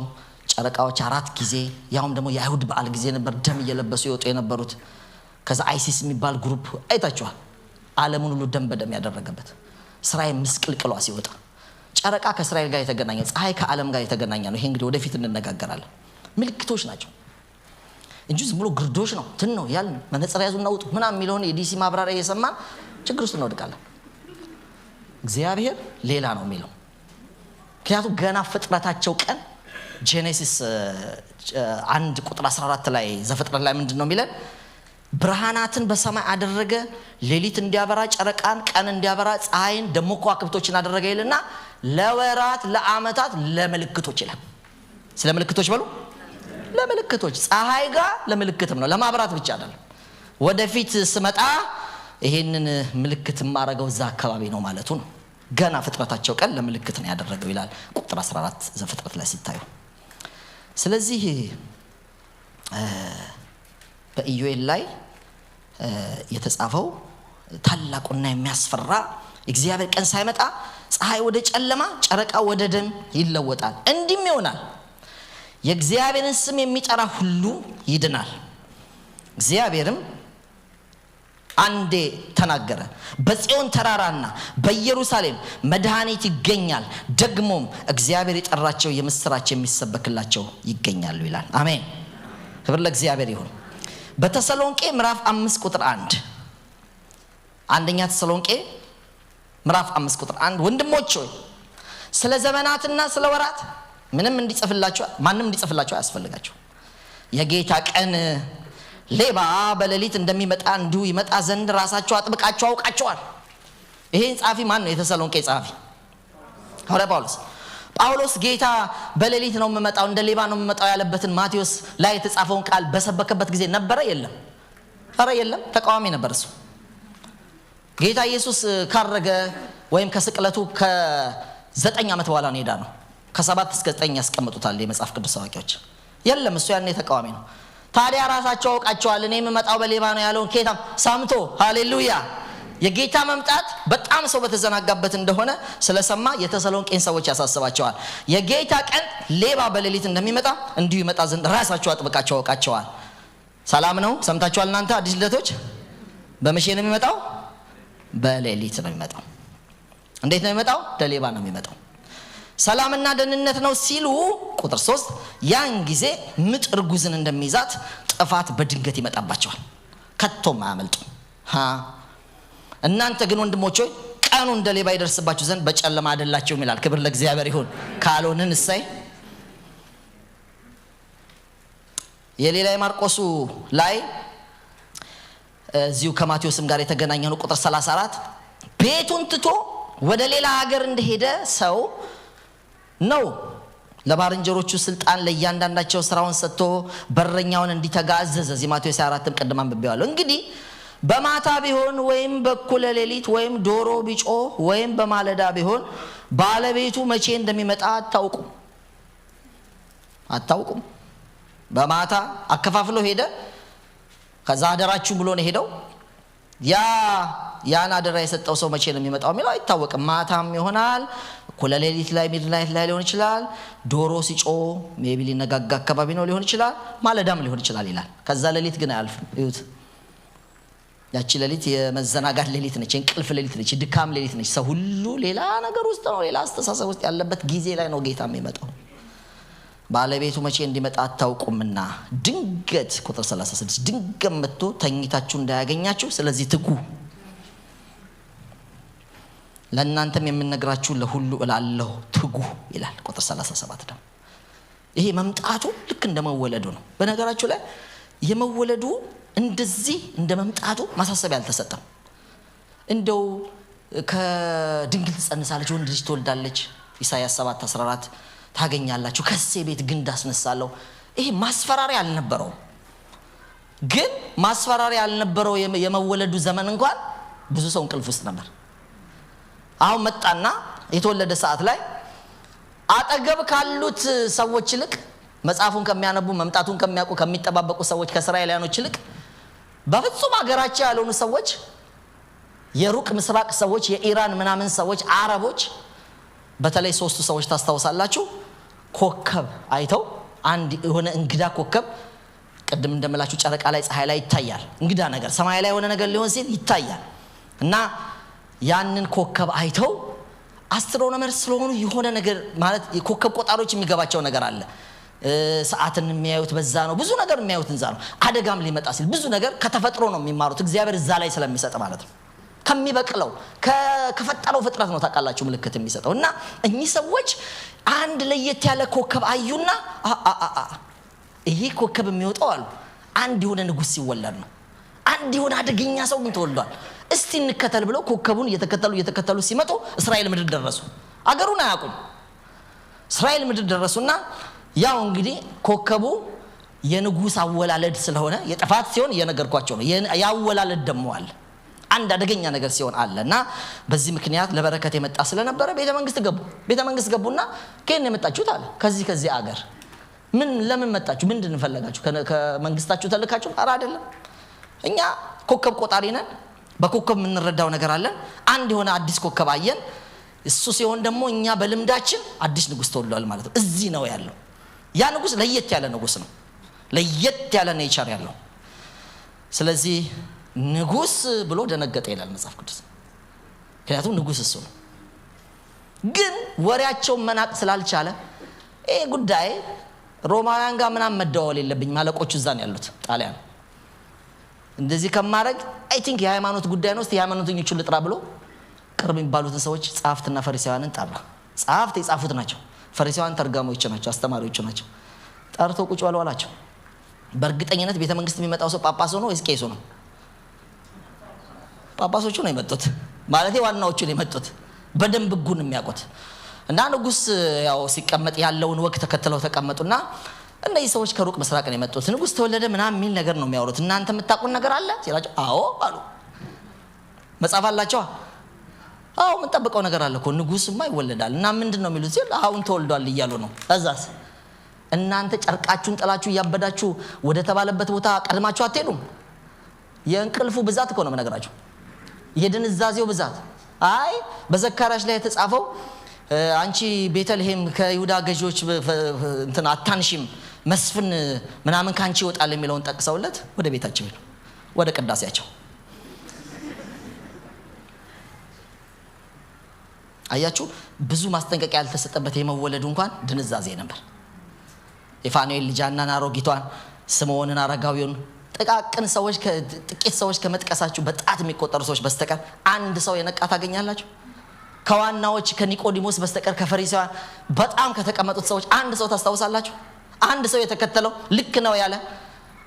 ጨረቃዎች 4 ጊዜ ያውም ደግሞ የአይሁድ በዓል ጊዜ ነበር ደም እየለበሱ ይወጡ የነበሩት። ከዛ አይሲስ የሚባል ግሩፕ አይታችኋል። ዓለሙን ሁሉ ደም በደም ያደረገበት እስራኤል ምስቅልቅሏ ሲወጣ ጨረቃ ከእስራኤል ጋር የተገናኘ ፀሐይ ከዓለም ጋር የተገናኘ ነው። ይሄ እንግዲህ ወደፊት እንነጋገራለን። ምልክቶች ናቸው እንጂ ዝም ብሎ ግርዶሽ ነው ትን ነው ያልን መነጽር ያዙና ውጡ ምናምን የሚለውን የዲሲ ማብራሪያ እየሰማን ችግር ውስጥ እንወድቃለን። እግዚአብሔር ሌላ ነው የሚለው። ምክንያቱም ገና ፍጥረታቸው ቀን ጄኔሲስ 1 ቁጥር 14 ላይ ዘፍጥረት ላይ ምንድነው የሚለን? ብርሃናትን በሰማይ አደረገ፣ ሌሊት እንዲያበራ ጨረቃን፣ ቀን እንዲያበራ ፀሐይን፣ ደሞ ከዋክብቶችን አደረገ ይልና ለወራት ለዓመታት ለምልክቶች ይላል። ስለ ምልክቶች በሉ ለምልክቶች። ፀሐይ ጋር ለምልክትም ነው ለማብራት ብቻ አይደለም። ወደፊት ስመጣ ይሄንን ምልክት ማረገው እዛ አካባቢ ነው ማለቱ ነው። ገና ፍጥረታቸው ቀን ለምልክት ነው ያደረገው ይላል ቁጥር 14 ዘፍጥረት ላይ ሲታዩ። ስለዚህ በኢዮኤል ላይ የተጻፈው ታላቁና የሚያስፈራ እግዚአብሔር ቀን ሳይመጣ ፀሐይ ወደ ጨለማ ጨረቃ ወደ ደም ይለወጣል። እንዲህም ይሆናል የእግዚአብሔርን ስም የሚጠራ ሁሉ ይድናል። እግዚአብሔርም አንዴ ተናገረ፣ በጽዮን ተራራና በኢየሩሳሌም መድኃኒት ይገኛል፣ ደግሞም እግዚአብሔር የጠራቸው የምስራች የሚሰበክላቸው ይገኛሉ ይላል። አሜን፣ ክብር ለእግዚአብሔር ይሁን። በተሰሎንቄ ምዕራፍ 5 ቁጥር 1 አንደኛ ተሰሎንቄ ምዕራፍ 5 ቁጥር 1 ወንድሞች ሆይ ስለ ዘመናትና ስለ ወራት ማንም እንዲጽፍላችሁ አያስፈልጋችሁ። የጌታ ቀን ሌባ በሌሊት እንደሚመጣ እንዲሁ ይመጣ ዘንድ ራሳችሁ አጥብቃችሁ አውቃችኋል። ይሄን ጻፊ ማን ነው? የተሰሎንቄ ጻፊ ሐዋርያ ጳውሎስ ጌታ በሌሊት ነው የምመጣው እንደ ሌባ ነው የምመጣው ያለበትን ማቴዎስ ላይ የተጻፈውን ቃል በሰበከበት ጊዜ ነበረ? የለም። ኧረ የለም፣ ተቃዋሚ ነበር እሱ። ጌታ ኢየሱስ ካረገ ወይም ከስቅለቱ ከ9 ዓመት በኋላ ነው ሄዳ ነው። ከ7 እስከ 9 ያስቀምጡታል የመጽሐፍ ቅዱስ አዋቂዎች። የለም፣ እሱ ያኔ ተቃዋሚ ነው። ታዲያ ራሳቸው አውቃቸዋል እኔ የምመጣው በሌባ ነው ያለውን ጌታም ሰምቶ ሃሌሉያ የጌታ መምጣት በጣም ሰው በተዘናጋበት እንደሆነ ስለሰማ የተሰሎንቄን ሰዎች ያሳስባቸዋል። የጌታ ቀን ሌባ በሌሊት እንደሚመጣ እንዲሁ ይመጣ ዘንድ ራሳቸው አጥብቃቸው አውቃቸዋል። ሰላም ነው፣ ሰምታችኋል እናንተ አዲስ ልደቶች። በመቼ ነው የሚመጣው? በሌሊት ነው የሚመጣው። እንዴት ነው የሚመጣው? ለሌባ ነው የሚመጣው። ሰላምና ደህንነት ነው ሲሉ ቁጥር 3 ያን ጊዜ ምጥ እርጉዝን እንደሚይዛት ጥፋት በድንገት ይመጣባቸዋል፣ ከቶም አያመልጡ። እናንተ ግን ወንድሞች ሆይ ቀኑ እንደ ሌባ ይደርስባችሁ ዘንድ በጨለማ አይደላችሁም ይላል። ክብር ለእግዚአብሔር ይሁን። ካልሆንን እሰይ። የሌላ የማርቆሱ ላይ እዚሁ ከማቴዎስም ጋር የተገናኘ ነው። ቁጥር 34 ቤቱን ትቶ ወደ ሌላ ሀገር እንደሄደ ሰው ነው ለባልንጀሮቹ ስልጣን ለእያንዳንዳቸው ስራውን ሰጥቶ በረኛውን እንዲተጋ አዘዘ። እዚህ ማቴዎስ 24ም ቀድማ አንብቤዋለሁ። እንግዲህ በማታ ቢሆን ወይም በኩለ ሌሊት ወይም ዶሮ ቢጮህ ወይም በማለዳ ቢሆን ባለቤቱ መቼ እንደሚመጣ አታውቁም። በማታ አከፋፍሎ ሄደ፣ ከዛ አደራችሁ ብሎ ነው ሄደው። ያን አደራ የሰጠው ሰው መቼ ነው የሚመጣው የሚለው አይታወቅም። ማታም ይሆናል፣ እኩለ ሌሊት ላይ ሚድናይት ላይ ሊሆን ይችላል፣ ዶሮ ሲጮህ ሜቢ ሊነጋጋ አካባቢ ነው ሊሆን ይችላል፣ ማለዳም ሊሆን ይችላል ይላል። ከዛ ሌሊት ግን አያልፍም። እዩት፣ ያቺ ሌሊት የመዘናጋት ሌሊት ነች፣ የእንቅልፍ ሌሊት ነች፣ ድካም ሌሊት ነች። ሰው ሁሉ ሌላ ነገር ውስጥ ነው፣ ሌላ አስተሳሰብ ውስጥ ያለበት ጊዜ ላይ ነው ጌታ የሚመጣው። ባለቤቱ መቼ እንዲመጣ አታውቁምና ድንገት ቁጥር 36 ድንገት መጥቶ ተኝታችሁ እንዳያገኛችሁ ስለዚህ ትጉ። ለእናንተም የምነግራችሁ ለሁሉ እላለሁ ትጉ ይላል። ቁጥር 37 ደግሞ ይሄ መምጣቱ ልክ እንደመወለዱ ነው። በነገራችሁ ላይ የመወለዱ እንደዚህ እንደመምጣቱ ማሳሰቢያ አልተሰጠም። እንደው ከድንግል ትጸንሳለች ወንድ ልጅ ትወልዳለች ኢሳይያስ 7:14 ታገኛላችሁ ከሴ ቤት ግንድ አስነሳለሁ። ይሄ ማስፈራሪያ አልነበረው። ግን ማስፈራሪያ ያልነበረው የመወለዱ ዘመን እንኳን ብዙ ሰው እንቅልፍ ውስጥ ነበር። አሁን መጣና የተወለደ ሰዓት ላይ አጠገብ ካሉት ሰዎች ይልቅ መጽሐፉን ከሚያነቡ መምጣቱን ከሚያውቁ ከሚጠባበቁ ሰዎች ከእስራኤላውያኖች ይልቅ በፍጹም ሀገራቸው ያልሆኑ ሰዎች፣ የሩቅ ምስራቅ ሰዎች፣ የኢራን ምናምን ሰዎች፣ አረቦች በተለይ 3 ሰዎች ታስታውሳላችሁ ኮከብ አይተው አንድ የሆነ እንግዳ ኮከብ ቀደም እንደምላችሁ ጨረቃ ላይ ፀሐይ ላይ ይታያል። እንግዳ ነገር ሰማይ ላይ የሆነ ነገር ሊሆን ሲል ይታያል እና ያንን ኮከብ አይተው አስትሮኖመርስ ስለሆኑ የሆነ ነገር ማለት የኮከብ ቆጣሪዎች የሚገባቸው ነገር አለ። ሰዓትን የሚያዩት በዛ ነው፣ ብዙ ነገር የሚያዩት እንዛ ነው። አደጋም ሊመጣ ሲል ብዙ ነገር ከተፈጥሮ ነው የሚማሩት፣ እግዚአብሔር እዛ ላይ ስለሚሰጥ ማለት ነው። ከሚበቅለው ከፈጠረው ፍጥረት ነው ታውቃላችሁ ምልክት የሚሰጠው። እና እኚህ ሰዎች አንድ ለየት ያለ ኮከብ አዩና ይሄ ኮከብ የሚወጣው አሉ አንድ የሆነ ንጉስ ሲወለድ ነው፣ አንድ የሆነ አደገኛ ሰው ምን ተወልዷል፣ እስቲ እንከተል ብለው ኮከቡን እየተከተሉ ሲመጡ እስራኤል ምድር ደረሱ። አገሩን አያውቁም። እስራኤል ምድር ደረሱና ያው እንግዲህ ኮከቡ የንጉስ አወላለድ ስለሆነ የጥፋት ሲሆን እየነገርኳቸው ነው። ያወላለድ ደሞ አለ አንድ አደገኛ ነገር ሲሆን አለና በዚህ ምክንያት ለበረከት የመጣ ስለነበረ ቤተ መንግስት ገቡና ከየት የመጣችሁት አለ። ከዚህ አገር ምን ለምን መጣችሁ? ምንድን ፈለጋችሁ? ከመንግስታችሁ ተልካችሁ? ኧረ አይደለም። እኛ ኮከብ ቆጣሪ ነን። በኮከብ የምንረዳው ነገር አለን። አንድ የሆነ አዲስ ኮከብ አየን። እሱ ሲሆን ደግሞ እኛ በልምዳችን አዲስ ንጉስ ተወልዷል ማለት ነው። እዚህ ነው ያለው። ያ ንጉስ ለየት ያለ ንጉስ ነው። ለየት ያለ ኔቸር ያለው። ስለዚህ ንጉስ ብሎ ደነገጠ ይላል መጽሐፍ ቅዱስ። ምክንያቱም ንጉስ እሱ ነው። ግን ወሬያቸው መናቅ ስላልቻለ ይሄ ጉዳይ ሮማውያን ጋር ምናምን መደዋወል የለብኝ ማለቆቹ እዛ ነው ያሉት ጣሊያን እንደዚህ ከማረግ አይ ቲንክ የሃይማኖት ጉዳይ ነው። እስቲ የሃይማኖተኞቹን ልጥራ ብሎ ቅርብ የሚባሉትን ሰዎች ጻፍትና ፈሪሳውያንን ጠራ። ጻፍት የጻፉት ናቸው። ፈሪሳውያን ተርጓሚዎች ናቸው፣ አስተማሪዎች ናቸው። ጠርቶ ቁጭ በሉ አላቸው። በእርግጠኝነት ቤተ መንግስት የሚመጣው ሰው ጳጳስ ነው ወይስ ቄስ ነው? ጳጳሶቹ ነው የመጡት ማለት ዋናዎቹ ነው የመጡት በደንብ ህጉን የሚያውቁት። እና ንጉስ ያው ሲቀመጥ ያለውን ወቅት ተከትለው ተቀመጡና እነዚህ ሰዎች ከሩቅ ምስራቅ ነው የመጡት። ንጉስ ተወለደ ምናምን የሚል ነገር ነው የሚያወሩት። እናንተ የምታውቁት ነገር አለ ሲላቸው አዎ አሉ። መጽሐፍ አላቸው? አዎ ምን ጠብቀው ነገር አለ እኮ ንጉስማ ይወለዳል። እና ምንድነው የሚሉት ሲል አሁን ተወልዷል እያሉ ነው። እዛስ እናንተ ጨርቃችሁን ጥላችሁ ያበዳችሁ ወደ ተባለበት ቦታ ቀድማችሁ አትሄዱም? የእንቅልፉ ብዛት እኮ ነው የምነግራችሁ፣ የድንዛዜው ብዛት። አይ በዘካርያስ ላይ የተጻፈው አንቺ ቤተልሔም ከይሁዳ ገዢዎች እንትን አታንሺም መስፍን ምናምን ካንቺ ይወጣል የሚለውን ጠቅሰውለት ወደ ቤታቸው ሄዱ፣ ወደ ቅዳሴያቸው። አያችሁ ብዙ ማስጠንቀቂያ ያልተሰጠበት የመወለዱ እንኳን ድንዛዜ ነበር። የፋኑኤል ልጅና አሮጊቷን ስምዖንን አረጋዊውን ጥቃቅን ሰዎች ጥቂት ሰዎች ከመጥቀሳችሁ በጣት የሚቆጠሩ ሰዎች በስተቀር አንድ ሰው የነቃ ታገኛላችሁ? ከዋናዎች ከኒቆዲሞስ በስተቀር ከፈሪሳውያን በጣም ከተቀመጡት ሰዎች አንድ ሰው ታስታውሳላችሁ? አንድ ሰው የተከተለው ልክ ነው ያለ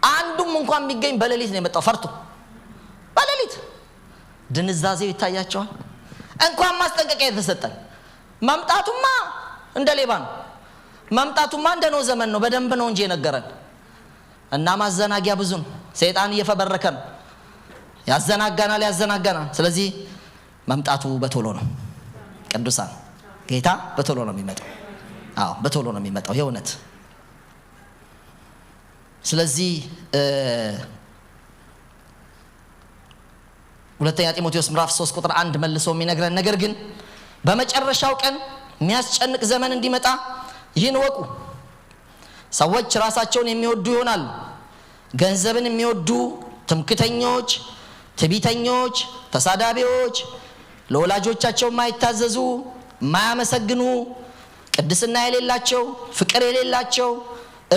አንዱም እንኳን የሚገኝ በሌሊት ነው የመጣው ፈርቶ በሌሊት። ድንዛዜው ይታያቸዋል። እንኳን ማስጠንቀቂያ የተሰጠን መምጣቱማ እንደ ሌባ ነው። መምጣቱማ እንደ ነው ዘመን ነው በደንብ ነው እንጂ የነገረን። እና ማዘናጊያ ብዙ ነው። ሰይጣን እየፈበረከ ነው፣ ያዘናጋናል። ስለዚህ መምጣቱ በቶሎ ነው። ቅዱሳን ጌታ በቶሎ ነው የሚመጣው። አዎ በቶሎ ነው የሚመጣው የእውነት። ስለዚህ ሁለተኛ ጢሞቴዎስ ምዕራፍ 3 ቁጥር 1 መልሶ የሚነግረን ነገር ግን በመጨረሻው ቀን የሚያስጨንቅ ዘመን እንዲመጣ ይህን ወቁ። ሰዎች ራሳቸውን የሚወዱ ይሆናሉ፣ ገንዘብን የሚወዱ፣ ትምክተኞች፣ ትዕቢተኞች፣ ተሳዳቢዎች፣ ለወላጆቻቸው የማይታዘዙ፣ የማያመሰግኑ፣ ቅድስና የሌላቸው፣ ፍቅር የሌላቸው፣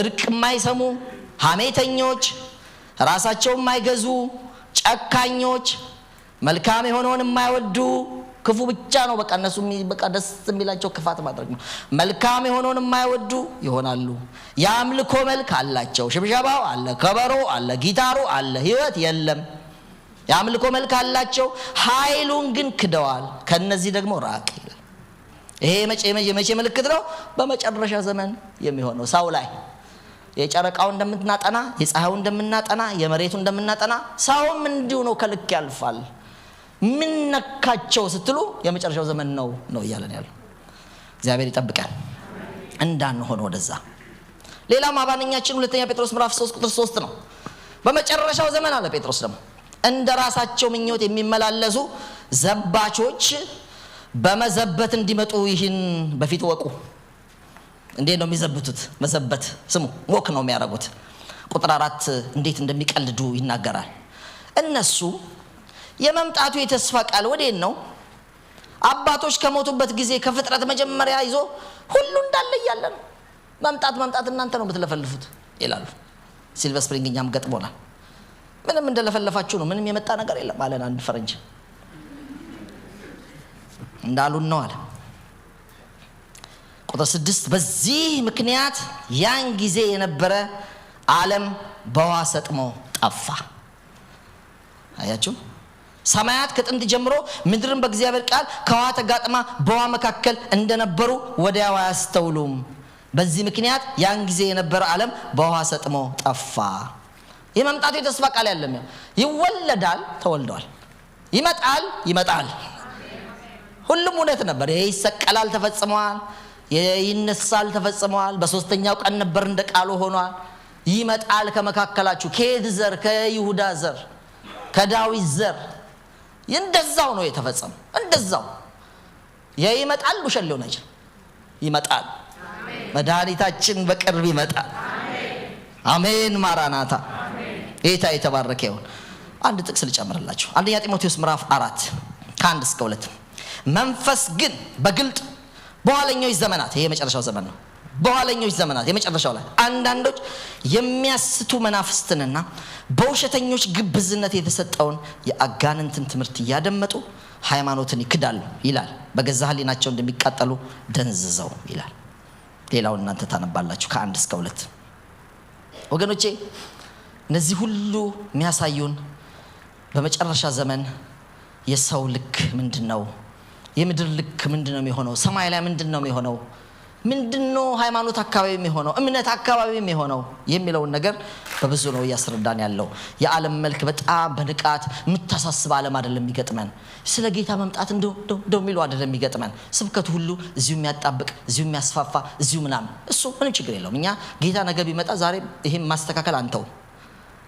እርቅ የማይሰሙ፣ ሐሜተኞች፣ ራሳቸውን የማይገዙ፣ ጨካኞች፣ መልካም የሆነውን የማይወዱ፣ ክፉ ብቻ ነው በቃ እነሱ በቃ ደስ የሚላቸው ክፋት ማድረግ ነው። መልካም የሆነውን የማይወዱ ይሆናሉ። የአምልኮ መልክ አላቸው፣ ሽብሸባው አለ፣ ከበሮ አለ፣ ጊታሩ አለ፣ ህይወት የለም። የአምልኮ መልክ አላቸው፣ ኃይሉን ግን ክደዋል። ከነዚህ ደግሞ ራቅ ይላል። ይሄ መቼ ምልክት ነው? በመጨረሻ ዘመን የሚሆነው ሰው ላይ የጨረቃው እንደምናጠና፣ የፀሐዩ እንደምናጠና፣ የመሬቱ እንደምናጠና ሰውም እንዲሁ ነው ከልክ ያልፋል። ምን ነካቸው ስትሉ የመጨረሻው ዘመን ነው እያለን ያለው። እግዚአብሔር ይጠብቃል እንዳንሆን ወደዛ። ሌላ ማባነኛችን ሁለተኛ ጴጥሮስ ምዕራፍ 3 ቁጥር 3 ነው። በመጨረሻው ዘመን አለ ጴጥሮስ ደግሞ እንደ ራሳቸው ምኞት የሚመላለሱ ዘባቾች በመዘበት እንዲመጡ ይህን በፊት ወቁ። እንዴት ነው የሚዘብቱት? መዘበት ስሙ፣ ወክ ነው የሚያደርጉት። ቁጥር 4 እንዴት እንደሚቀልዱ ይናገራል። እነሱ የመምጣቱ የተስፋ ቃል ወዴት ነው? አባቶች ከሞቱበት ጊዜ ከፍጥረት መጀመሪያ ይዞ ሁሉ እንዳለ ያለ ነው። መምጣት እናንተ ነው የምትለፈልፉት ይላሉ። ሲልቨር ስፕሪንግኛም ገጥሞናል። ምንም እንደለፈለፋችሁ ነው፣ ምንም የመጣ ነገር የለም አለን አንድ ፈረንጅ። እንዳሉን ነው አለ። ቁጥር 6 በዚህ ምክንያት ያን ጊዜ የነበረ ዓለም በውሃ ሰጥሞ ጠፋ። አያችሁ፣ ሰማያት ከጥንት ጀምሮ ምድርን በእግዚአብሔር ቃል ከውሃ ተጋጥማ በውሃ መካከል እንደነበሩ ወዲያው አያስተውሉም። በዚህ ምክንያት ያን ጊዜ የነበረ ዓለም በውሃ ሰጥሞ ጠፋ። የመምጣቱ የተስፋ ቃል ያለም ይወለዳል፣ ተወልዷል፣ ይመጣል። ሁሉም እውነት ነበር። ይሄ ይሰቀላል፣ ተፈጽሟል። ይነሳል ተፈጽሟል። በሶስተኛው ቀን ነበር እንደ ቃሉ ሆኗል። ይመጣል ከመካከላችሁ ከሄድ ዘር ከይሁዳ ዘር ከዳዊት ዘር እንደዛው ነው የተፈጸመው። እንደዛው ይመጣል ውሸት ሊሆን አይችልም። ይመጣል መድኃኒታችን በቅርብ ይመጣል። አሜን ማራናታ ጌታ የተባረከ ይሁን። አንድ ጥቅስ ልጨምርላችሁ። አንደኛ ጢሞቴዎስ ምዕራፍ 4 ከ1 እስከ 2 መንፈስ ግን በግልጥ በኋለኞች ዘመናት ይሄ የመጨረሻው ዘመን ነው። በኋለኞች ዘመናት የመጨረሻው ላይ አንዳንዶች የሚያስቱ መናፍስትንና በውሸተኞች ግብዝነት የተሰጠውን የአጋንንትን ትምህርት እያደመጡ ሃይማኖትን ይክዳሉ ይላል። በገዛ ሕሊናቸው እንደሚቃጠሉ ደንዝዘው ይላል። ሌላውን እናንተ ታነባላችሁ ከ1 እስከ 2 ወገኖቼ። እነዚህ ሁሉ የሚያሳዩን በመጨረሻ ዘመን የሰው ልክ ምንድነው? የምድር ልክ ምንድነው የሚሆነው? ሰማይ ላይ ምንድነው የሚሆነው? ምንድነው ሃይማኖት አካባቢ የሚሆነው? እምነት አካባቢ የሚሆነው የሚለውን ነገር በብዙ ነው እያስረዳን ያለው። የዓለም መልክ በጣም በንቃት የምታሳስብ ዓለም አይደለም የሚገጥመን። ስለ ጌታ መምጣት እንደው የሚሉ አይደለም የሚገጥመን። ስብከቱ ሁሉ እዚሁ የሚያጣብቅ እዚሁ የሚያስፋፋ እዚሁ ምናምን፣ እሱ ምንም ችግር የለውም። እኛ ጌታ ነገ ቢመጣ ዛሬ ይሄን ማስተካከል አንተው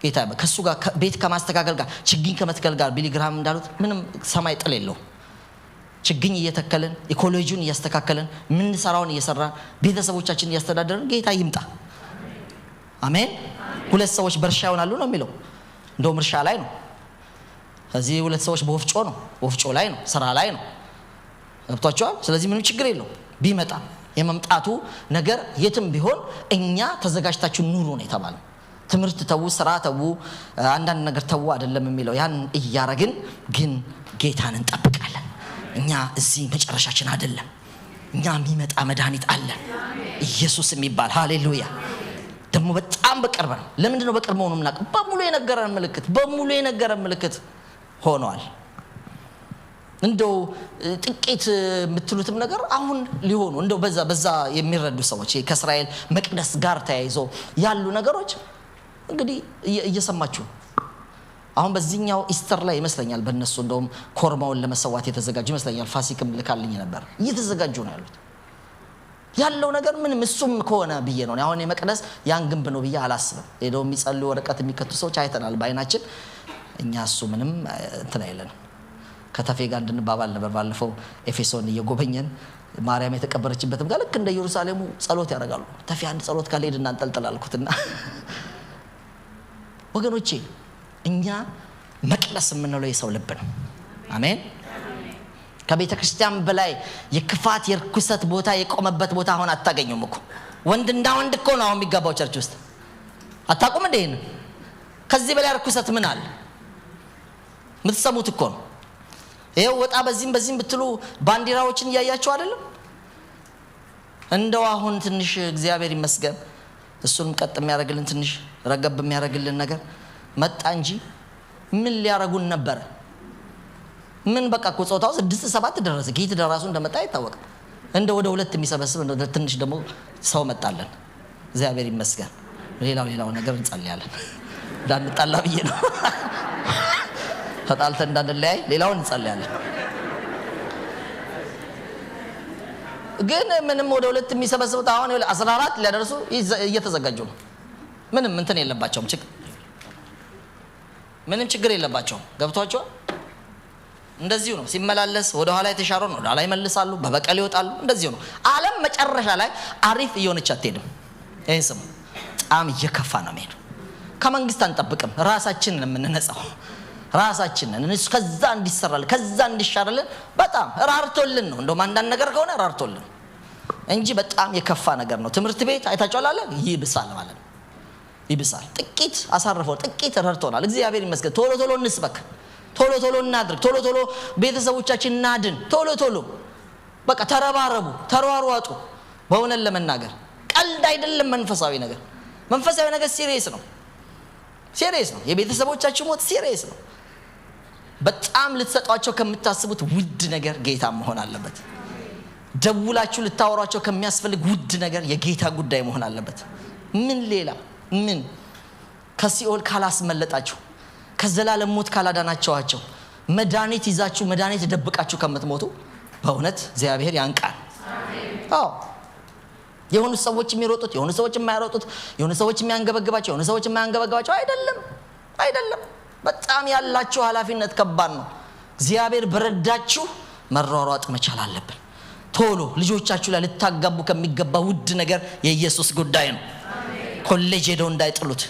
ጌታ ከሱ ጋር ቤት ከማስተካከል ጋር ችግኝ ከመትከል ጋር ቢሊ ግራሃም እንዳሉት ምንም ሰማይ ጥል የለው። ችግኝ እየተከልን ኢኮሎጂውን እያስተካከልን ምን ሰራውን እየሰራን ቤተሰቦቻችንን እያስተዳደርን ጌታ ይምጣ። አሜን። ሁለት ሰዎች በእርሻ ይሆናሉ ነው የሚለው። እንደውም እርሻ ላይ ነው። እዚህ ሁለት ሰዎች በወፍጮ ነው፣ ወፍጮ ላይ ነው፣ ስራ ላይ ነው። ገብቷቸዋል። ስለዚህ ምንም ችግር የለው ቢመጣ። የመምጣቱ ነገር የትም ቢሆን እኛ ተዘጋጅታችሁ ኑሩ ነው የተባለው። ትምህርት ተው፣ ስራ ተው፣ አንዳንድ ነገር ተው አይደለም የሚለው። ያን እያረግን ግን ጌታን እንጠብቃለን። እኛ እዚህ መጨረሻችን አይደለም። እኛ የሚመጣ መድኃኒት አለን ኢየሱስ የሚባል ሃሌሉያ። ደግሞ በጣም በቅርብ ነው። ለምንድን ነው በቅርብ መሆኑን እናውቅ? በሙሉ የነገረን ምልክት ሆኗል። እንደው ጥቂት የምትሉትም ነገር አሁን ሊሆኑ እንደው በዛ የሚረዱ ሰዎች ከእስራኤል መቅደስ ጋር ተያይዞ ያሉ ነገሮች እንግዲህ እየሰማችሁ አሁን በዚህኛው ኢስተር ላይ ይመስለኛል በእነሱ እንደውም ኮርማውን ለመሰዋት የተዘጋጁ ይመስለኛል። ፋሲክም ልካልኝ ነበር። እየተዘጋጁ ነው ያለው ነገር ምንም እሱም ከሆነ ብዬ ነው። አሁን የመቅደስ ያን ግንብ ነው ብዬ አላስብም። ሄደው የሚጸልዩ ወረቀት የሚከቱ ሰዎች አይተናል ባይናችን። እኛ እሱ ምንም እንትን አይለንም። ከተፌ ጋር እንድንባባል ነበር ባለፈው ኤፌሶን እየጎበኘን ማርያም የተቀበረችበትም ጋር ልክ እንደ ኢየሩሳሌሙ ጸሎት ያደርጋሉ። ተፌ አንድ ጸሎት ካልሄድ እናንጠልጥል አልኩትና ወገኖቼ እኛ መቅደስ የምንለው የሰው ልብ ነው። አሜን። ከቤተ ክርስቲያን በላይ የክፋት የርኩሰት ቦታ የቆመበት ቦታ አሁን አታገኙም እኮ። ወንድና ወንድ እኮ ነው አሁን የሚጋባው ቸርች ውስጥ። አታውቁም እንዴ? ከዚህ በላይ ርኩሰት ምን አለ? የምትሰሙት እኮ ነው። ይሄው ወጣ በዚህም ብትሉ ባንዲራዎችን እያያችሁ አይደለም? እንደው አሁን ትንሽ እግዚአብሔር ይመስገን እሱንም ቀጥ የሚያደርግልን ትንሽ ረገብ የሚያደርግልን ነገር መጣ እንጂ ምን ሊያረጉን ነበር? ምን በቃ እኮ ጾታው 6-7 ደረሰ። ጌት ደራሱ እንደመጣ ይታወቅ። እንደ ወደ 2 የሚሰበስብ እንደ ትንሽ ደግሞ ሰው መጣለን። እግዚአብሔር ይመስገን። ሌላው ነገር እንጸልያለን። እንዳንጣላ ብዬ ነው። ተጣልተን እንዳንለያይ ሌላውን እንጸልያለን። ግን ምንም ወደ 2 የሚሰበስቡት አሁን 14 ሊያደርሱ እየተዘጋጁ ነው። ምንም እንትን የለባቸውም። ምንም ችግር የለባቸውም። ገብቷቸዋል። እንደዚሁ ነው ሲመላለስ ወደ ኋላ የተሻረው ነው ወደ ኋላ ይመልሳሉ፣ በበቀል ይወጣሉ። እንደዚሁ ነው ዓለም መጨረሻ ላይ አሪፍ እየሆነች አትሄድም። ይሄን ስሙ። በጣም እየከፋ ነው የሚሄደው። ከመንግስት አንጠብቅም። ራሳችንን የምንነጻው ራሳችንን እሱ ከዛ እንዲሰራል ከዛ እንዲሻርልን በጣም ራርቶልን ነው። እንደውም አንዳንድ ነገር ከሆነ ራርቶልን እንጂ በጣም የከፋ ነገር ነው። ትምህርት ቤት አይታችኋል አለ ይብሳል ማለት ነው። ይብሳል። ጥቂት አሳርፈው ጥቂት ረድቶናል። እግዚአብሔር ይመስገን። ቶሎ እንስበክ፣ ቶሎ እናድርግ፣ ቶሎ ቤተሰቦቻችን እናድን፣ ቶሎ በቃ ተረባረቡ፣ ተሯሯጡ። በእውነት ለመናገር ቀልድ አይደለም። መንፈሳዊ ነገር ሲሪየስ ነው። የቤተሰቦቻችሁ ሞት ሲሪየስ ነው። በጣም ልትሰጧቸው ከምታስቡት ውድ ነገር ጌታ መሆን አለበት። ደውላችሁ ልታወሯቸው ከሚያስፈልግ ውድ ነገር የጌታ ጉዳይ መሆን አለበት። ምን ሌላ ምን ከሲኦል ካላስመለጣችሁ ከዘላለም ሞት ካላዳናችኋቸው መድኃኒት ይዛችሁ መድኃኒት ደብቃችሁ ከምትሞቱ በእውነት እግዚአብሔር ያንቃል። የሆኑ ሰዎች የሚሮጡት፣ የሆኑ ሰዎች የማይሮጡት፣ የሆኑ ሰዎች የሚያንገበግባቸው፣ የሆኑ ሰዎች የማያንገበግባቸው አይደለም። በጣም ያላችሁ ኃላፊነት ከባድ ነው። እግዚአብሔር በረዳችሁ መሯሯጥ መቻል አለብን። ቶሎ ልጆቻችሁ ላይ ልታጋቡ ከሚገባ ውድ ነገር የኢየሱስ ጉዳይ ነው። ኮሌጅ ሄደው እንዳይጥሉት።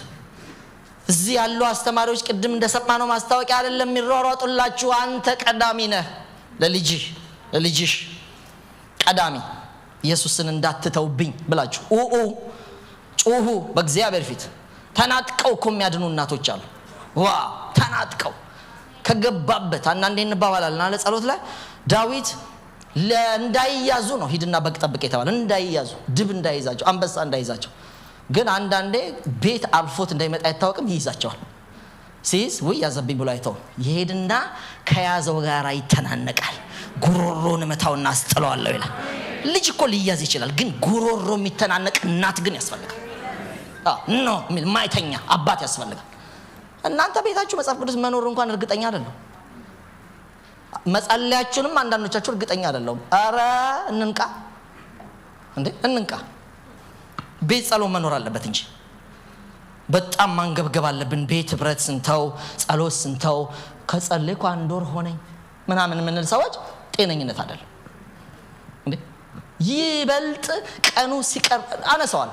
እዚህ ያሉ አስተማሪዎች ቅድም እንደሰማነው ማስታወቂያ አይደለም የሚሯሯጡላችሁ። አንተ ቀዳሚ ነህ፣ ለልጅሽ ቀዳሚ። ኢየሱስን እንዳትተውብኝ ብላችሁ ጩሁ በእግዚአብሔር ፊት። ተናጥቀው እኮ የሚያድኑ እናቶች አሉ። ተናጥቀው ከገባበት አንዳንዴ እንባባላለን አለ ጸሎት ላይ ዳዊት እንዳይያዙ ነው ሂድና በግ ጠብቅ የተባለ፣ እንዳይያዙ፣ ድብ እንዳይዛቸው፣ አንበሳ እንዳይዛቸው። ግን አንዳንዴ ቤት አልፎት እንዳይመጣ አይታወቅም፣ ይይዛቸዋል። ሲይዝ ወይ ያዘብኝ ብሎ አይተው ይሄድና ከያዘው ጋር ይተናነቃል። ጉሮሮን መታውና አስጥለዋለሁ ይላል። ልጅ እኮ ሊያዝ ይችላል፣ ግን ጉሮሮ የሚተናነቅ እናት ግን ያስፈልጋል። ኖ ማይተኛ አባት ያስፈልጋል። እናንተ ቤታችሁ መጽሐፍ ቅዱስ መኖር እንኳን እርግጠኛ አይደለም። መጸለያችሁንም አንዳንዶቻችሁ እርግጠኛ አይደለም። አረ እንንቃ። ቤት ጸሎት መኖር አለበት እንጂ በጣም ማንገብገብ አለብን። ቤት ህብረት ስንተው፣ ጸሎት ስንተው፣ ከጸለይኩ 1 ወር ሆነኝ ምናምን የምንል ሰዎች ጤነኝነት አይደለም። ይበልጥ ቀኑ ሲቀርብ አነሳዋል።